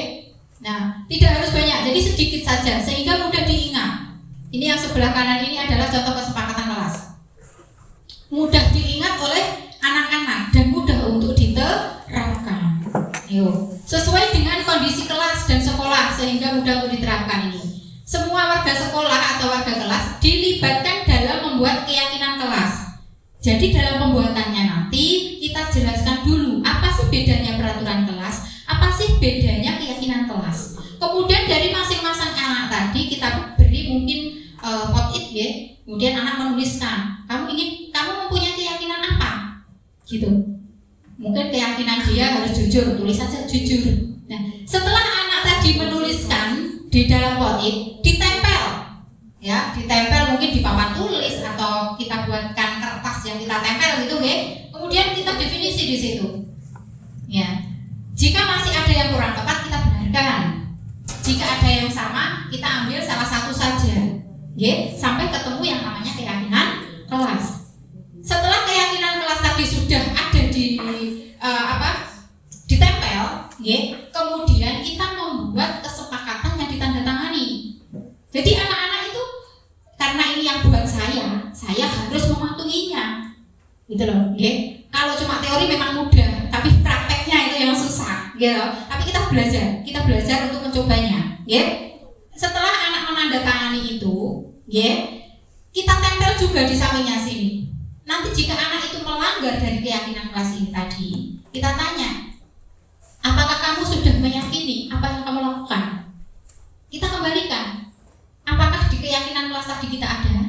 Nah, tidak harus banyak, jadi sedikit saja sehingga mudah diingat. Ini yang sebelah kanan ini adalah contoh kesepakatan kelas. Mudah diingat oleh anak-anak dan mudah untuk diterapkan. Yuk, sesuai dengan kondisi kelas dan sekolah sehingga mudah untuk diterapkan ini. Semua warga sekolah atau warga kelas dilibatkan dalam membuat keyakinan kelas. Jadi dalam pembuatannya nanti kita jelaskan dulu apa sih bedanya peraturan kelas, apa sih bedanya keyakinan kelas. Kemudian dari masing-masing anak tadi kita beri mungkin pot-it ya. Kemudian anak menuliskan, kamu mempunyai keyakinan apa? Gitu. Mungkin keyakinan dia harus jujur, tulis saja jujur. Nah, setelah anak tadi menuliskan di dalam pot-it, ditempel, ya, ditempel mungkin di papan tulis atau kita buatkan kertas yang kita tempel gitu, ya. Kemudian kita definisi di situ, ya. Jika masih ada yang kurang tepat, kita benarkan. Jika ada yang sama, kita ambil salah satu saja, ya, sampai ketemu yang namanya keyakinan kelas. Setelah keyakinan kelas tadi sudah ada di ditempel, ya, kemudian kita membuat kesepakatan yang ditandatangani. Jadi anak-anak itu karena ini yang buat saya harus mematuhinya, gitu loh, ya. Kalau cuma teori memang mudah, tapi prakteknya itu yang susah, gitu. Tapi kita belajar untuk mencobanya, ya. Setelah anak menandatangani itu, ya, kita tempel juga di sampingnya sini. Nanti jika anak itu melanggar dari keyakinan kelas ini tadi, kita tanya, apakah kamu sudah meyakini apa yang kamu lakukan? Kita kembalikan, apakah di keyakinan kelas tadi kita ada?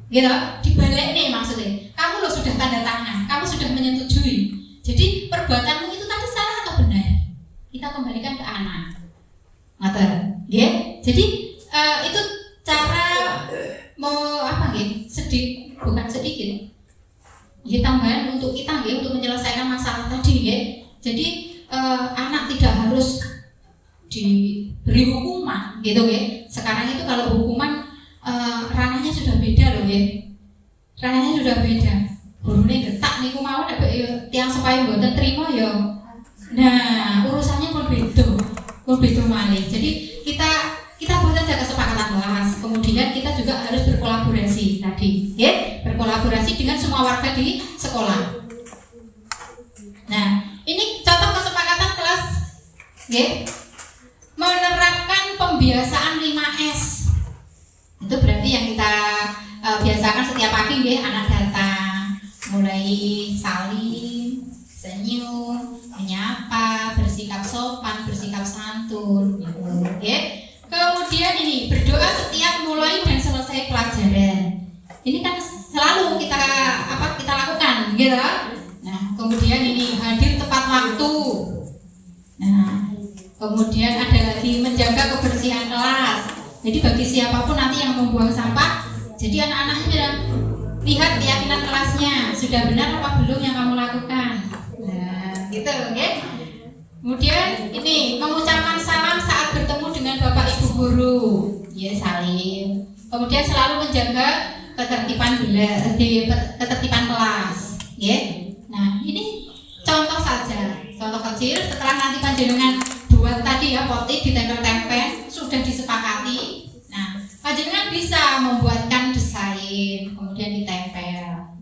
Gitu, dibalik nih maksudnya. Kamu loh sudah tanda tangan, kamu sudah menyetujui. Jadi perbuatanmu itu tadi salah atau benar? Kita kembalikan ke anak. Ngater, ya. Jadi itu cara bukan sedikit. Ya, tambahan untuk kita, ya, untuk menyelesaikan masalah tadi, ya. Jadi anak tidak harus diberi hukuman, gitu, ya. Sekarang itu kalau hukuman ranahnya sudah beda loh, ya. Ranahnya sudah beda. Gurune getak niku mau nek tiyang supaya mboten trima ya. Nah, urusannya pun beda malih. Jadi kita buat saja kesepakatan kelas. Kemudian kita juga harus berkolaborasi tadi, ya. Berkolaborasi dengan semua warga di sekolah. Nah, ini contoh kesepakatan kelas, ya. Menerapkan pembiasaan 5S. Itu berarti yang kita biasakan setiap pagi, ya, anak datang, mulai salim, senyum, menyapa, bersikap sopan, bersikap santun, gitu, ya. Kemudian ini berdoa setiap mulai dan selesai pelajaran. Ini kan selalu kita lakukan, gitu. Nah, kemudian ini hadir tepat waktu. Nah, kemudian ada lagi menjaga kebersihan kelas. Jadi bagi siapapun nanti yang membuang sampah, jadi anak-anaknya bilang, lihat keyakinan kelasnya sudah benar apa belum yang kamu lakukan. Nah, gitu, ya. Kemudian ini mengucapkan salam saat bertemu dengan bapak ibu guru, ya, salim. Kemudian selalu menjaga ketertiban kelas, ya. Nah, ini contoh saja, contoh kecil. Setelah nanti panjenengan buat tadi, ya, poti ditempel-tempel, sudah disepakati. Nah, panjenengan bisa membuatkan desain, kemudian ditempel,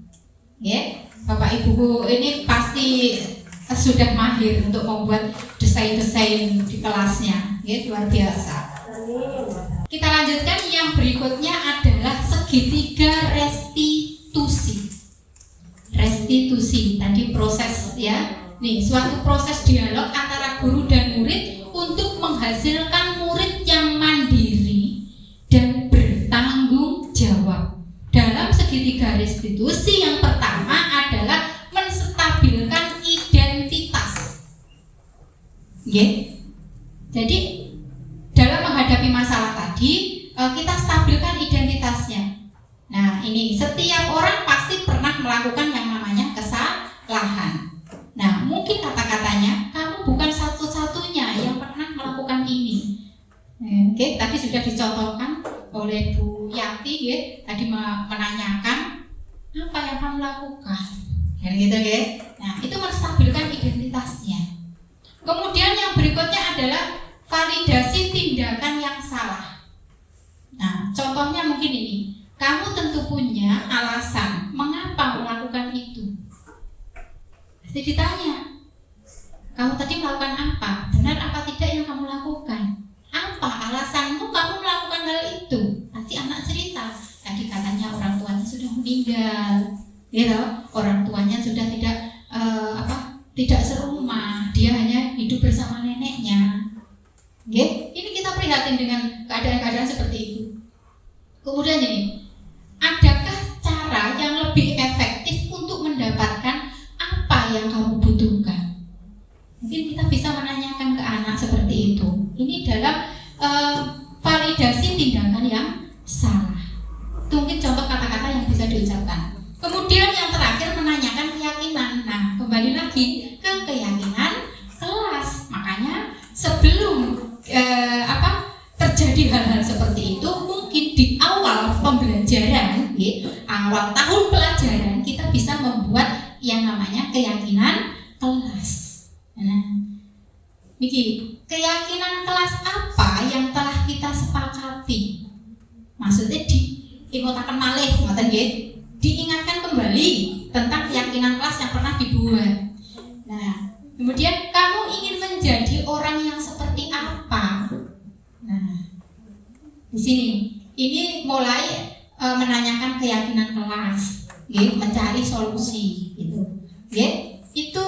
ya. Bapak ibu ini pasti sudah mahir untuk membuat desain-desain di kelasnya, ya, luar biasa. Kita lanjutkan, yang berikutnya adalah segitiga restitusi. Restitusi tadi proses, ya. Nih, suatu proses dialog antara guru dan murid untuk menghasilkan murid yang mandiri dan bertanggung jawab. Dalam segitiga restitusi yang pertama adalah menstabilkan identitas. Ya. Jadi dalam menghadapi masalah tadi kita stabilkan identitasnya. Nah, ini setiap orang pasti pernah melakukan yang namanya kesalahan. Nah, mungkin kata-katanya, kamu bukan satu-satunya yang pernah melakukan ini. Oke, tadi sudah dicontohkan oleh Bu Yati, ya, tadi menanyakan apa yang kamu lakukan. Kan gitu ya. Nah, itu menstabilkan identitasnya. Kemudian yang berikutnya adalah validasi tindakan yang salah. Nah, contohnya mungkin ini. Kamu tentu punya alasan mengapa melakukan itu. Pasti ditanya, kamu tadi melakukan apa? Benar apa tidak yang kamu lakukan? Apa alasanmu kamu melakukan hal itu? Pasti anak cerita. Tadi katanya orang tuanya sudah meninggal, gitu. Orang tuanya sudah tidak serumah, dia hanya hidup bersama neneknya. Okay? Ini kita prihatin dengan keadaan-keadaan seperti itu. Kemudian ini, adakah cara yang lebih efektif untuk mendapatkan apa yang kamu butuhkan? Mungkin kita bisa menanyakan ke anak seperti itu. Ini dalam validasi tindakan yang salah. Itu mungkin contoh kata-kata yang bisa diucapkan. Kemudian yang terakhir menanyakan keyakinan. Nah, kembali lagi ke keyakinan kelas. Makanya sebelum terjadi hal-hal seperti itu, mungkin di awal pembelajaran, awal tahun pelajaran, kita bisa membuat yang namanya keyakinan kelas. Nah, Niki, keyakinan kelas apa yang telah kita sepakati? Maksudnya diingatkan malih, diingatkan kembali tentang keyakinan kelas yang pernah dibuat. Nah, kemudian kamu ingin menjadi orang yang seperti apa? Nah, di sini ini mulai menanyakan keyakinan kelas, mencari solusi, gitu. Itu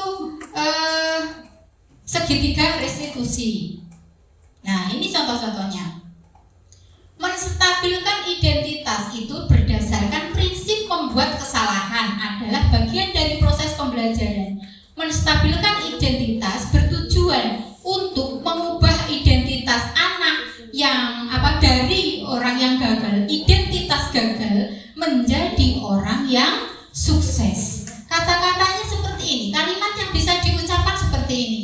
segitiga restitusi. Nah, ini contoh-contohnya. Menstabilkan identitas itu berdasarkan prinsip membuat kesalahan adalah bagian dari proses pembelajaran. Menstabilkan identitas bertujuan untuk mengubah identitas anak yang dari orang yang gagal, identitas gagal menjadi orang yang sukses. Kata-katanya seperti ini, kalimat yang bisa diucapkan seperti ini.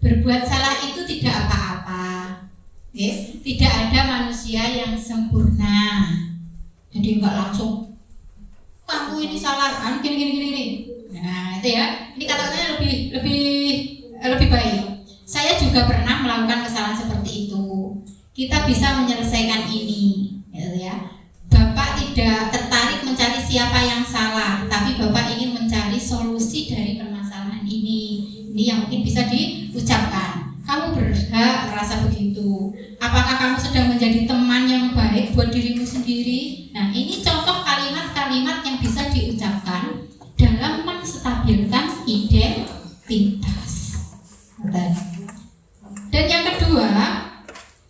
Berbuat salah itu tidak apa-apa. Tidak ada manusia yang sempurna. Jadi enggak langsung kamu ini salah kan gini. Nah, itu ya. Ini kata-katanya lebih baik. Saya juga pernah melakukan kesalahan seperti itu. Kita bisa menyelesaikan ini, gitu ya. Bapak tidak tertarik mencari siapa yang salah, tapi Bapak ingin mencari solusi dari permasalahan ini. Ini yang mungkin bisa diucapkan. Kamu berhak merasa begitu. Apakah kamu sedang menjadi teman yang baik buat dirimu sendiri? Nah, ini contoh kalimat-kalimat yang bisa diucapkan dalam menstabilkan identitas. Dan yang kedua,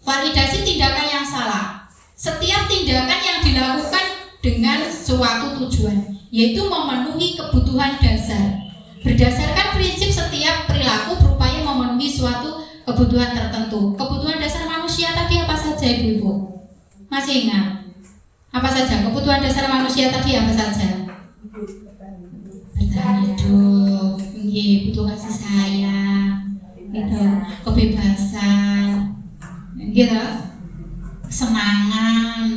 validasi tindakan yang salah. Setiap tindakan yang dilakukan dengan suatu tujuan, yaitu memenuhi kebutuhan dasar. Berdasarkan prinsip setiap perilaku berupaya memenuhi suatu kebutuhan tertentu. Kebutuhan dasar manusia tadi apa saja, Ibu-ibu? Masih ingat? Apa saja? Kebutuhan dasar manusia tadi apa saja? Bertahan hidup, butuh kasih sayang, gitu, kebebasan, gitu, kesenangan.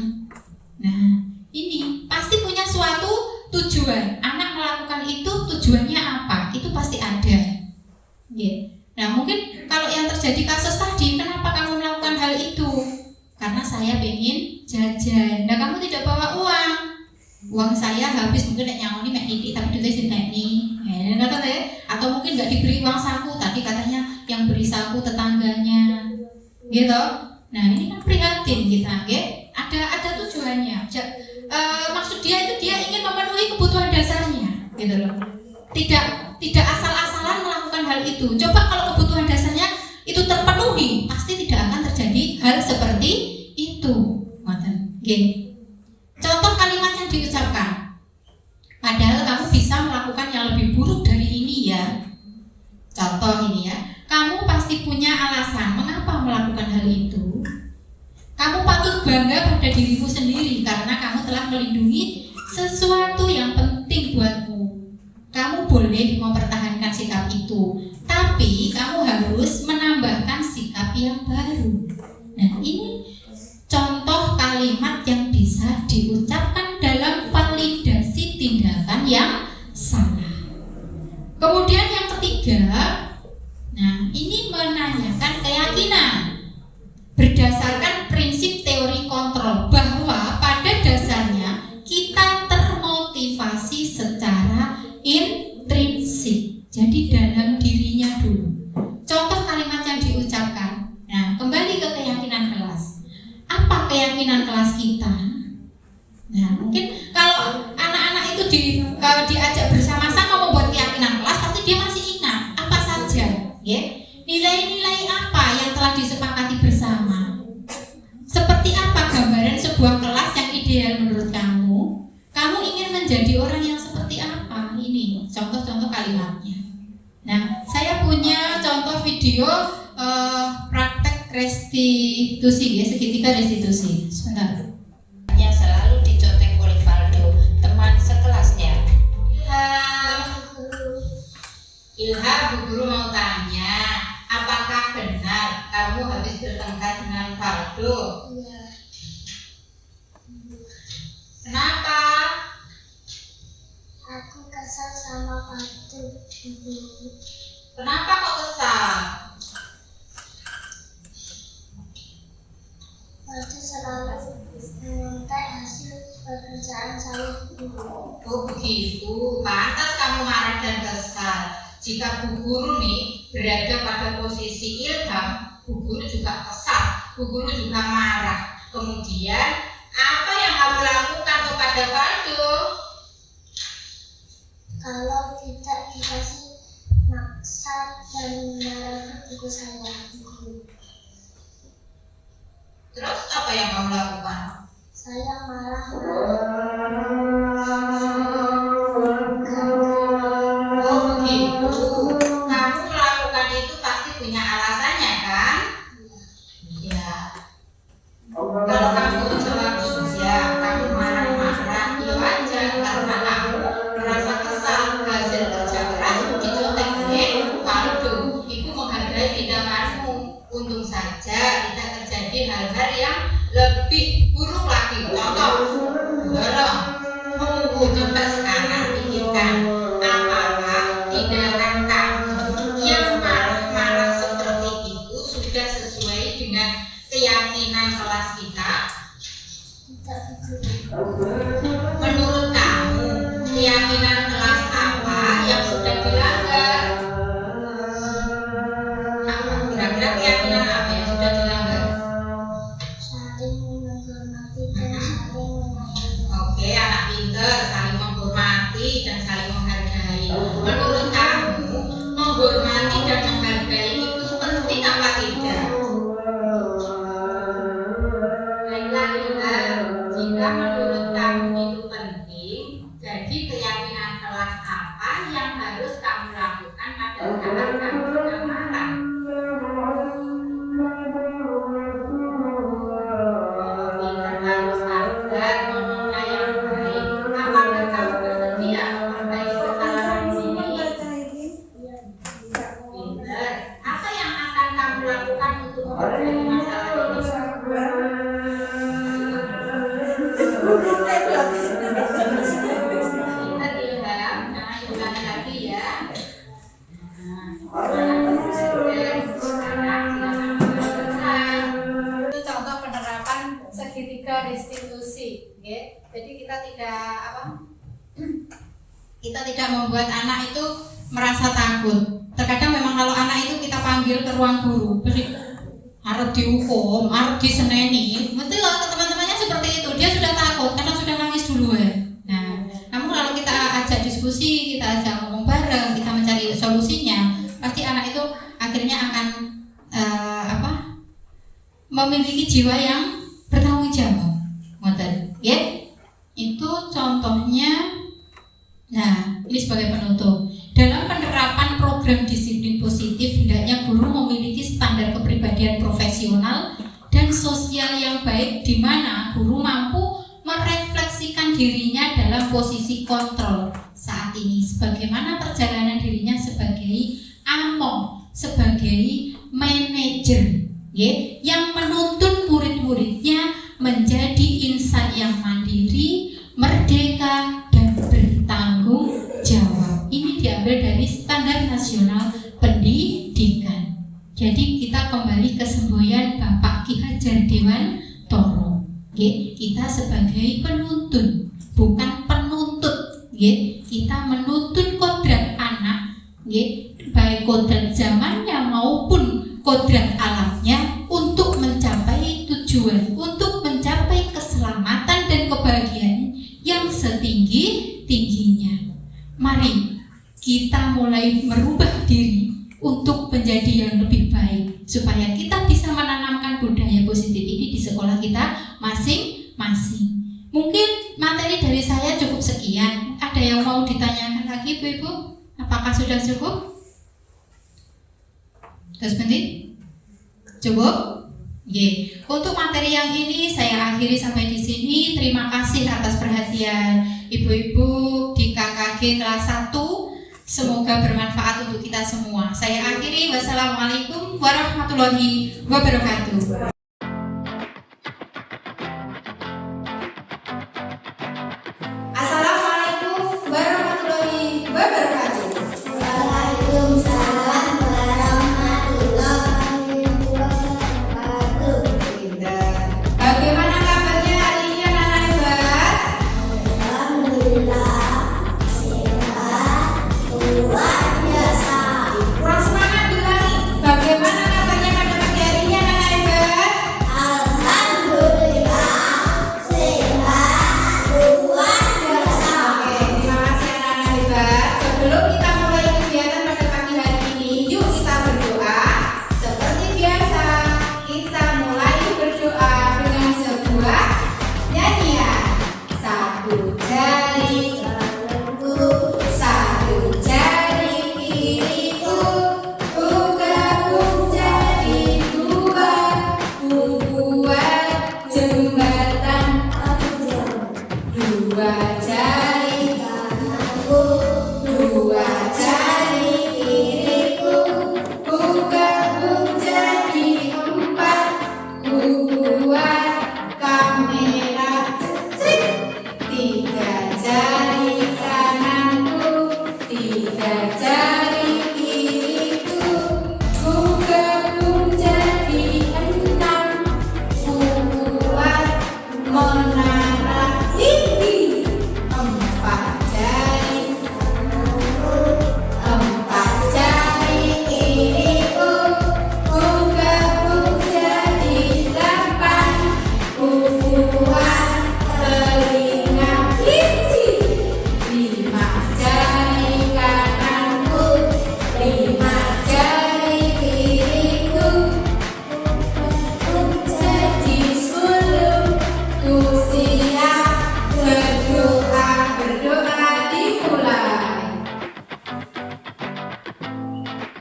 Nah, ini pasti punya suatu tujuan. Anak melakukan itu tujuannya apa? Itu pasti ada. Nah, mungkin kalau yang terjadi kasus tadi, kenapa kamu melakukan hal itu? Karena saya pengen jajan. Nah, kamu tidak bawa uang. Uang saya habis, mungkin nyangoni mek iki tapi duitnya sing mek ni. Atau mungkin nggak diberi uang saku, tadi katanya yang beri saku tetangganya. Gitu. Nah, ini kan prihatin kita, ada tujuannya. Maksud dia itu dia ingin memenuhi kebutuhan dasarnya, gitu loh. Tidak asal-asalan melakukan hal itu. Coba kalau kebutuhan dasarnya itu terpenuhi, pasti tidak akan terjadi hal seperti itu. Contoh kalimat yang diucapkan. Padahal kamu bisa melakukan yang lebih buruk dari ini ya. Contoh ini ya. Kamu pasti punya alasan mengapa melakukan hal itu. Kamu patut bangga pada dirimu sendiri karena kamu telah melindungi sesuatu yang penting buatmu. Kamu boleh mempertahankan sikap itu, tapi kamu harus menambahkan sikap yang baru. Nah, ini contoh kalimat yang bisa diucapkan dalam validasi tindakan yang salah. diajak bersama-sama membuat keyakinan kelas, pasti dia masih ingat apa saja, ya. Nilai-nilai apa yang telah disepakati bersama. Seperti apa gambaran sebuah kelas yang ideal menurut kamu? Kamu ingin menjadi orang yang seperti apa? Ini contoh-contoh kalimatnya. Nah, saya punya contoh video praktek restitusi, ya, segitiga restitusi. Sebentar. Yang selalu dicontek oleh Valdo, teman sekelasnya. Ilham, Bu Guru mau tanya, apakah benar kamu habis bertengkar dengan Valdo? Iya. Kenapa? Aku kesal sama Valdo dulu. Kenapa kok kesal? Valdo selalu mengontek hasil pekerjaan saya dulu. Oh begitu, pantas kamu marah dan kesal. Jika Bu Guru nih berada pada posisi Ilham, Bu Guru juga kesal, Bu Guru juga marah. Kemudian apa yang kamu lakukan kepada Valdo? Kalau tidak dikasih maksa dan menyalahkan buku saya guru. Terus apa yang kamu lakukan? Saya marah. Oh begitu, kamu melakukan itu pasti punya alasannya kan? Iya. Kalau kamu jawab iya, kamu marah-marah, ya wajar karena kamu merasa kesal hasil kerja keras dicontek oleh Valdo. Ibu menghargai tindakanmu. Untung saja tidak terjadi hal-hal yang lebih buruk lagi. Contoh, dorong, menunggu. Coba sekarang pikirkan, apakah tindakan kamu yang marah-marah seperti itu sudah sesuai dengan keyakinan kelas kita? Tidak guru. Menurut kamu, keyakinan kelas apa yang sudah dilanggar? Apa? Kira-kira keyakinan apa yang sudah dilanggar? Saling menghormati dan saling menghargai. Oke, anak pinter, saling menghormati dan saling menghargai. Menurut kamu, menghormati dan menghargai itu penting apa tidak? Baiklah, Ilham, jika menurut kamu itu penting, jadi keyakinan kelas apa yang harus kamu lakukan pada saat kamu sedang marah? Kita harus sabar, menunda yang baik. Apakah kamu bersedia memperbaiki kesalahan ini? Pinter. Apa yang akan kamu lakukan untuk memperbaiki masalah ini? Pinter, Ilham. Jangan diulangi lagi ya. Itu contoh penerapan segitiga restitusi, ya. Jadi kita tidak membuat anak itu merasa takut. Terkadang memang kalau anak itu kita panggil ke ruang guru, harus dihukum, harus diseneni, mesti lah ke teman-temannya seperti itu. Dia sudah takut karena sudah nangis duluan. Nah, namun kalau kita ajak diskusi, kita ajak ngomong bareng, kita mencari solusinya, pasti anak itu akhirnya akan memiliki jiwa yang bertanggung jawab. Ngoten, ya? Itu contohnya. Nah, ini sebagai penutup. Dalam penerapan program disiplin positif, hendaknya guru memiliki standar kepribadian profesional dan sosial yang baik, di mana guru mampu merefleksikan dirinya dalam posisi kontrol saat ini, sebagaimana perjalanan dirinya sebagai among, sebagai manajer, ya, yang menuntun murid-muridnya menjadi insan yang mandiri, merdeka, dan bertanggung jawab. Ini diambil dari Standar Nasional Pendidikan. Jadi kita kembali ke semboyan Bapak Ki Hajar Dewantoro. Kita sebagai penuntun, bukan penuntut. Kita menuntun kodrat anak, baik kodrat zamannya maupun kodrat alamnya, untuk mencapai tujuan, untuk mencapai keselamatan dan kebahagiaan yang setinggi-tinggi intinya, mari kita mulai merubah diri untuk menjadi yang lebih baik supaya kita bisa menanamkan budaya positif ini di sekolah kita masing-masing. Mungkin materi dari saya cukup sekian. Ada yang mau ditanyakan lagi, Bu-Ibu? Apakah sudah cukup? 10 menit? Cukup? Ye. Untuk materi yang ini saya akhiri sampai di sini. Terima kasih atas perhatian Ibu-ibu di KKG kelas 1. Semoga bermanfaat untuk kita semua. Saya akhiri. Wassalamualaikum warahmatullahi wabarakatuh. Assalamualaikum warahmatullahi wabarakatuh. Waalaikumsalam warahmatullahi wabarakatuh. Bagaimana kabarnya hari ini anak-anak hebat? Alhamdulillah sehat luar biasa. Kurang semangat diulangi. Bagaimana kabarnya pada pagi hari ini anak-anak hebat? Alhamdulillah sehat luar biasa. Oke, terima kasih anak-anak hebat. Sebelum kita mulai kegiatan pada pagi hari ini, yuk kita berdoa. Seperti biasa, kita mulai berdoa dengan sebuah nyanyian. Satu jari kananku, satu jari kiriku, ku gabung jadi dua, ku buat jembatan. Dua jari kananku, dua jari kiriku, ku gabung jadi empat, ku buat kamera. Tiga jari kananku, tiga jari kiriku, ku gabung jadi enam, ku buat menara tinggi. Empat jari kananku, empat jari kiriku, ku gabung jadi delapan, ku buat telinga kelinci. Lima jari kananku, lima jari kiriku, ku jadi 10, ku siap berdoa. Berdoa dimulai.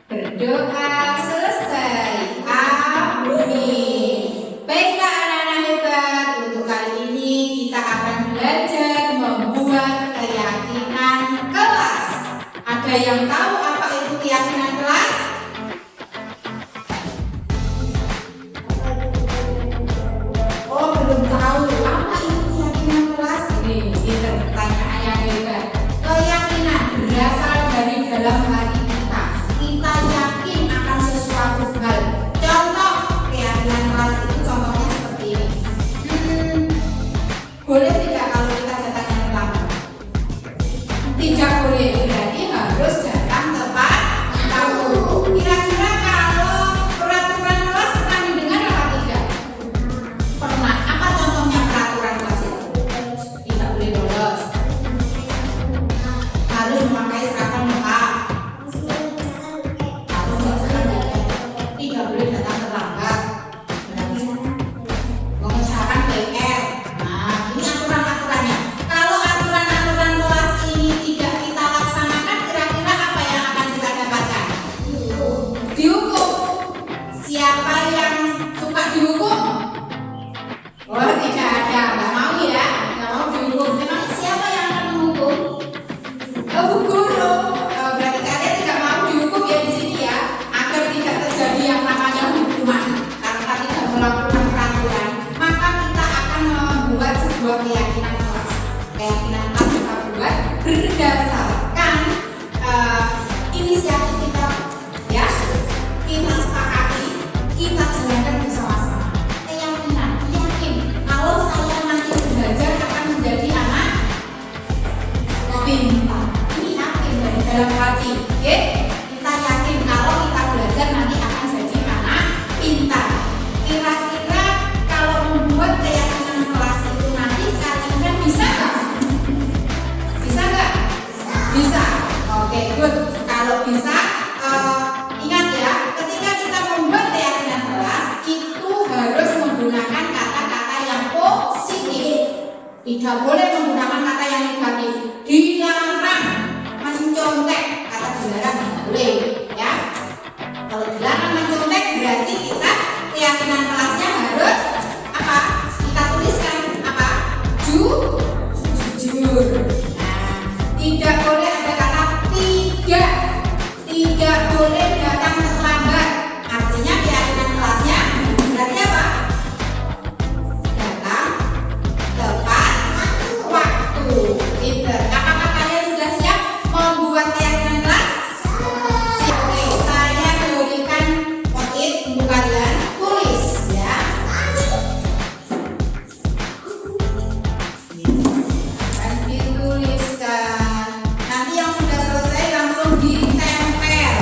Berdoa selesai. Amin. Baiklah anak-anak hebat, untuk kali ini kita akan belajar membuat keyakinan kelas. Ada yang tahu apa itu keyakinan kelas? Oh, belum tahu apa itu keyakinan kelas? Ini pertanyaan yang hebat. Keyakinan berasal dari dalam hati kita. Kita yakin akan sesuatu hal. Contoh keyakinan kelas itu contohnya seperti ini. Boleh tidak kalau kita datangnya terlambat? Tidak boleh, berarti harus datang tepat waktu. Kira-kira kalau peraturan kelas pernah didengar apa tidak? Pernah. Apa contohnya peraturan kelas itu? Tidak boleh bolos. Harus memakai seragam lengkap. Harus menggunakan jaket. Tidak boleh datang terlambat. Berarti mengusahakan PR. Nah, ini aturan-aturannya. Kalau aturan-aturan kelas ini tidak kita laksanakan, kira-kira apa yang akan kita dapatkan? Dihukum. Siapa yang suka dihukum? Oh, tidak ada. Nggak mau ya? Nggak mau dihukum. Memang siapa yang akan menghukum? Oh, guru. Oh, berarti kalian tidak mau dihukum ya di sini ya, agar tidak terjadi yang namanya hukuman karena tidak melakukan peraturan. Maka kita akan membuat sebuah keyakinan kelas. Keyakinan kelas kita buat berdasarkan inisiatif kita, ya. Kita sepakati, kita jalankan bersama-sama. Keyakinan, yakin kalau saya nanti belajar akan menjadi anak pintar. Ini yakin dari dalam hati, oke? Kita yakin kalau kita belajar nanti akan jadi anak pintar. Kira-kira kalau membuat keyakinan kelas itu nanti kalian bisa nggak? Bisa nggak? Bisa. Oke, good. Kalau bisa, ingat ya, ketika kita membuat keyakinan kelas itu harus menggunakan kata-kata yang positif. Tidak boleh menggunakan kata yang negatif. Dilarang mencontek. Kata dilarang tidak boleh, ya. Kalau dilarang mencontek berarti kita keyakinan kelasnya harus apa? Kita tuliskan apa? Jujur. Nah, tidak boleh ada kata tidak. Tidak boleh datang terlambat. Artinya keyakinan kelasnya berarti apa? Datang tepat waktu. Pinter. Apakah kalian sudah siap membuat keyakinan kelas? Siap. Oke, saya berikan poin untuk kalian tulis ya. Dan dituliskan. Nanti yang sudah selesai langsung ditempel.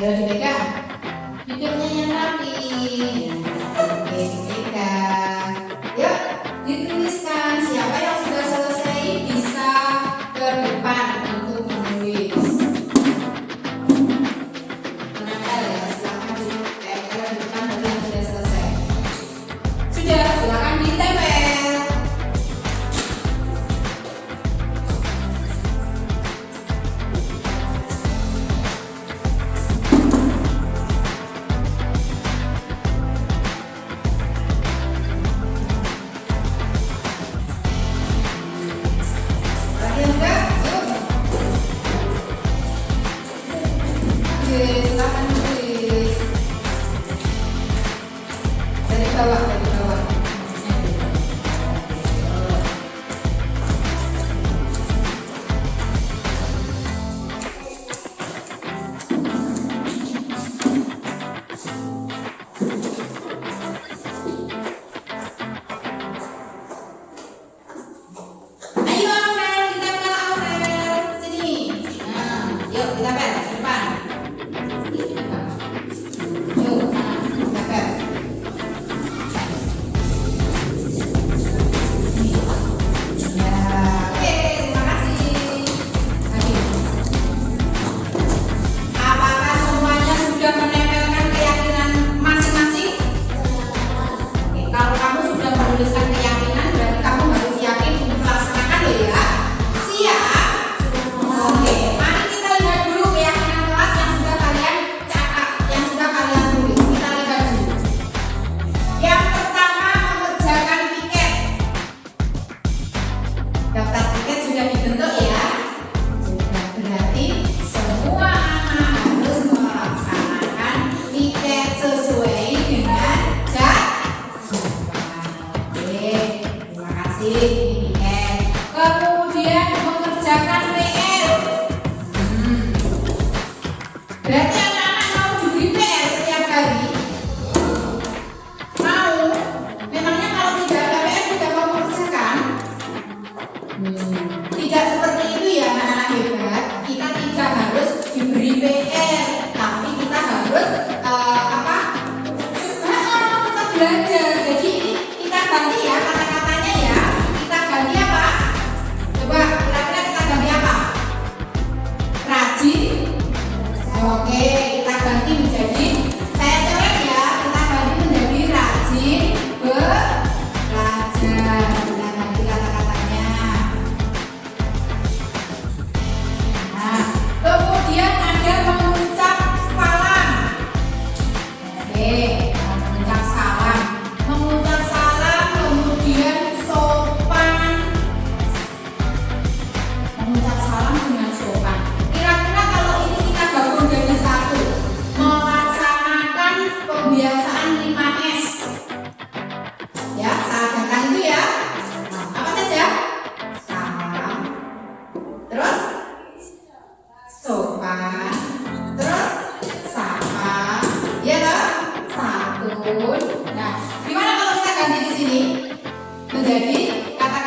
Udah dipegang. Hidupnya yang rapi. Oke, dipegang. Yuk, dituliskan. Siapa yang sudah selesai bisa ke depan untuk menulis. Menempel ya, silakan ditempel di depan bagi yang sudah selesai. Sudah, silakan ditempel. Lagi enggak? Yuk. Oke, silakan tulis. Dari bawah, dari bawah. Ayo Aurel, ditempel Aurel. Sini. Nah, yuk ditempel ke depan. Yuk, ditempel. Ya, oke, terima kasih. Lagi. Apakah semuanya sudah menempelkan keyakinan masing-masing? Oke, kalau kamu sudah menuliskan keyakinan, berarti kamu harus yakin untuk melaksanakan loh ya. Siap? Oke, mari kita lihat dulu keyakinan kelas yang sudah kalian catat, yang sudah kalian tulis. Kita lihat dulu. Yang pertama, mengerjakan piket. Daftar piket sudah dibentuk ya. Sudah, berarti semua anak harus melaksanakan piket sesuai dengan jadwal. Oke, terima kasih piket. Kemudian mengerjakan PR. Berarti anak-anak mau diberi PR setiap hari? Mau? Memangnya kalau tidak ada PR tidak mau mengerjakan? Tidak seperti itu ya anak-anak hebat. Kita tidak harus diberi PR, tapi kita harus apa? Kita belajar. Jadi ini kita ganti ya kata-katanya ya. Kita ganti apa? Coba kira-kira kita ganti apa? Rajin. Oke, kita ganti menjadi, saya coret ya. Kita ganti menjadi rajin belajar. Kita ganti kata-katanya. Nah, kemudian ada mengucap salam. Oke, mengucap salam. Mengucap salam, kemudian sopan. Mengucap salam dengan sopan. Kira-kira kalau ini kita gabung jadi satu, melaksanakan pembiasaan 5S. Ya, saya adakan itu ya. Apa saja? Salam. Terus sopan. Terus sapa. Ya toh? Santun. Nah, gimana kalau kita ganti di sini menjadi kata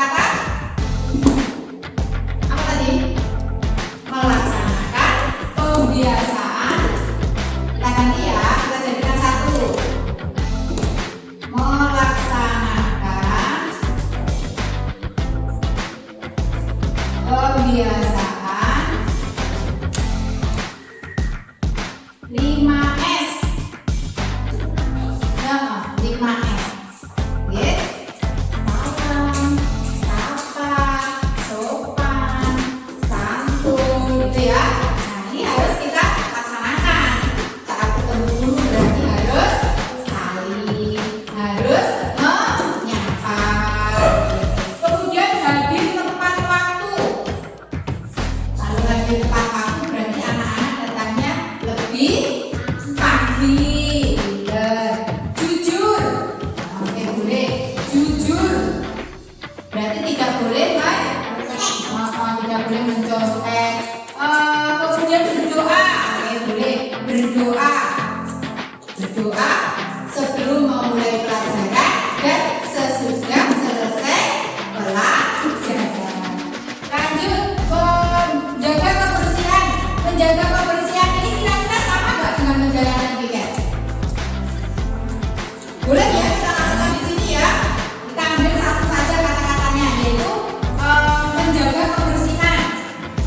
Kebiasaan 5S. Nah, 5S. Oke. Salam, sapa, sopan, santun gitu ya. Nah, ini harus kita laksanakan. Saat ketemu guru berarti harus saling, harus menyapa. Kemudian hadir tepat waktu. Kalau hadir tepat waktu berarti anak-anak datangnya lebih pagi. Jujur. Oke, boleh. Jujur. Berarti tidak boleh kan? Tidak boleh mencontek. Kemudian berdoa. Oke, boleh. Berdoa. Berdoa sebelum memulai pelajaran dan sesudah selesai pelajaran. Lanjut, menjaga kebersihan. Menjaga kebersihan ini kira-kira sama nggak dengan menjalankan piket? Boleh ya kita lakukan di sini ya. Kita ambil satu saja kata-katanya, yaitu menjaga kebersihan.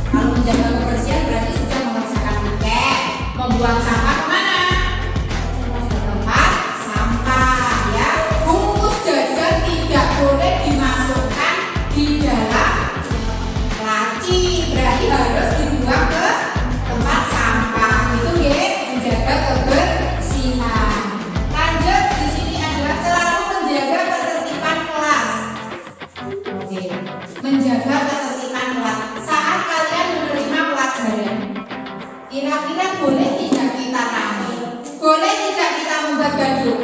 Kalau menjaga kebersihan berarti sudah mengerjakan piket, membuang sampah kemana? Ke tempat sampah ya. Bungkus jajan tidak boleh dimasukkan di dalam laci, berarti harus dibuang ke tempat sampah. Itu ya, menjaga kebersihan. Lanjut, di sini adalah selalu menjaga ketertiban kelas. Oke, menjaga ketertiban kelas saat kalian menerima pelajaran. Kira-kira boleh tidak kita rame? Boleh tidak kita membuat gaduh?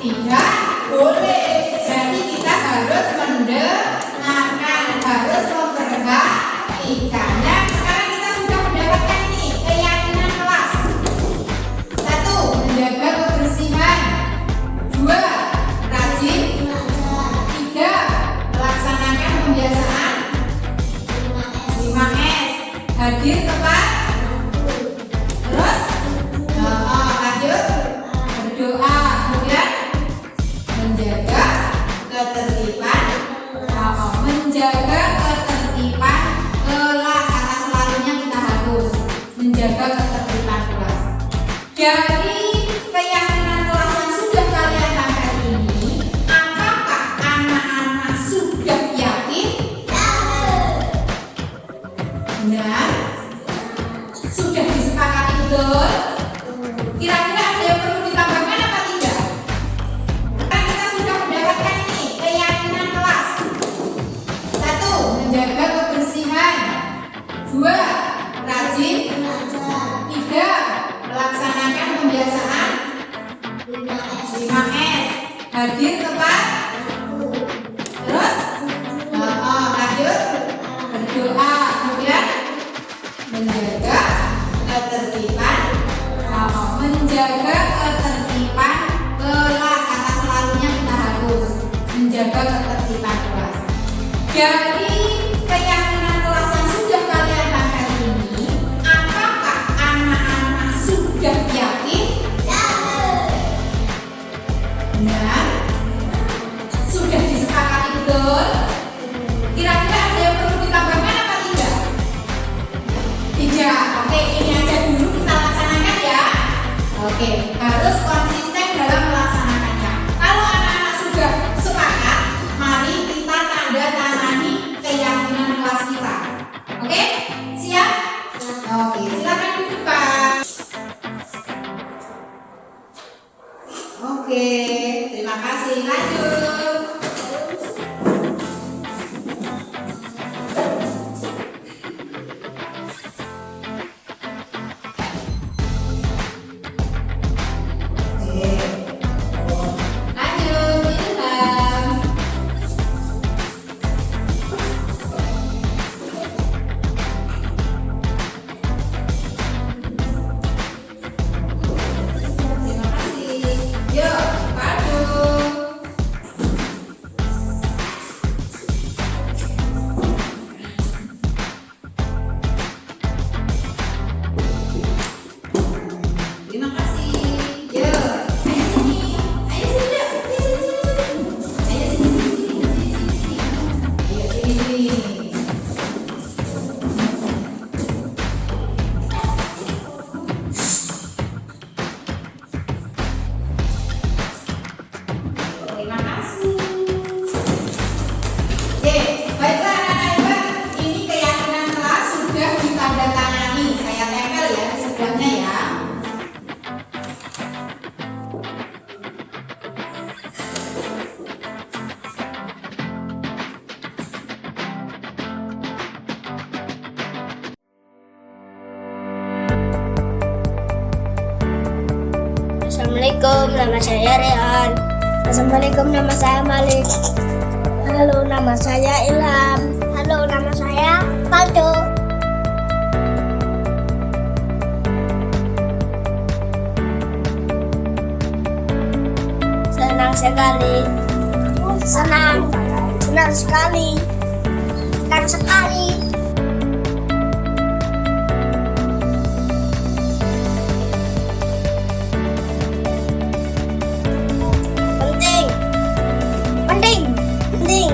Tidak boleh. Berarti kita harus mendengarkan, harus memperhatikan. Nah, sekarang kita sudah mendapatkan ini keyakinan kelas. 1. Menjaga kebersihan. 2. Rajin. 3. Melaksanakan pembiasaan 5S. Hadir tepat. Terus lanjut berdoa. Kemudian menjaga ketertiban. Menjaga ketertiban kelas. Kata selalunya kita harus menjaga ketertiban kelas. Dari keyakinan kelas yang sudah kalian angkat ini, apakah anak-anak sudah yakin? Benar? Sudah disepakati betul? Kira-kira ada yang perlu ditambahkan apa tidak? Karena kita sudah mendapatkan ini keyakinan kelas. 1. Menjaga kebersihan. 2. Rajin. 3. Melaksanakan pembiasaan 5S. Hadir tepat. Terus lanjut berdoa. Kemudian menjaga ketertiban. Menjaga ketertiban kelas. Kata selalunya kita harus menjaga ketertiban kelas. Dari keyakinan kelas yang sudah kalian angkat ini, apakah anak-anak sudah yakin? Benar? Sudah disepakati betul? Kira-kira ada yang perlu ditambahkan apa tidak? Tidak. Oke, ini aja dulu kita laksanakan ya. Oke, harus konsisten dalam melaksanakannya. Kalau anak-anak sudah sepakat, mari kita tanda tangani keyakinan kelas kita. Oke, siap? Oke, silakan duduk Pak. Oke, terima kasih. Lanjut. Assalamualaikum, nama saya Rehan. Assalamualaikum, nama saya Malik. Halo, nama saya Ilham. Halo, nama saya Faldo. Senang sekali. Senang sekali. Senang sekali. Penting. Penting. Penting.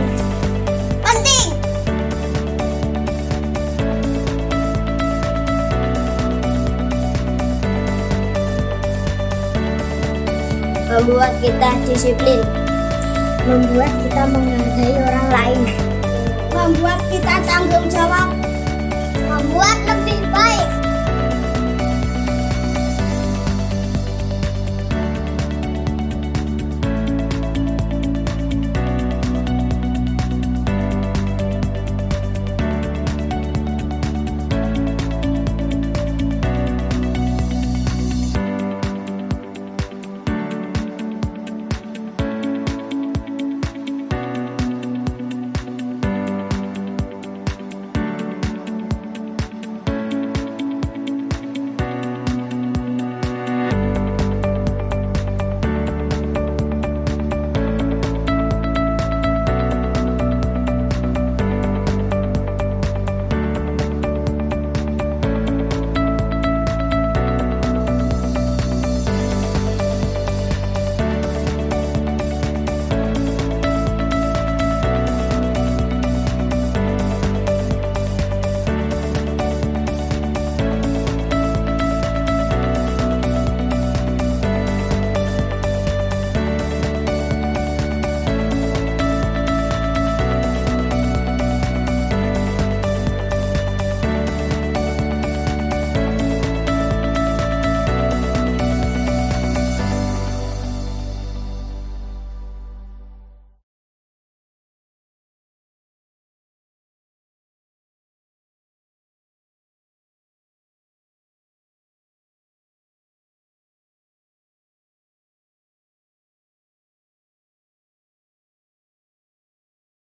Penting. Membuat kita disiplin. Membuat kita menghargai orang lain. Membuat kita tanggung jawab. Membuat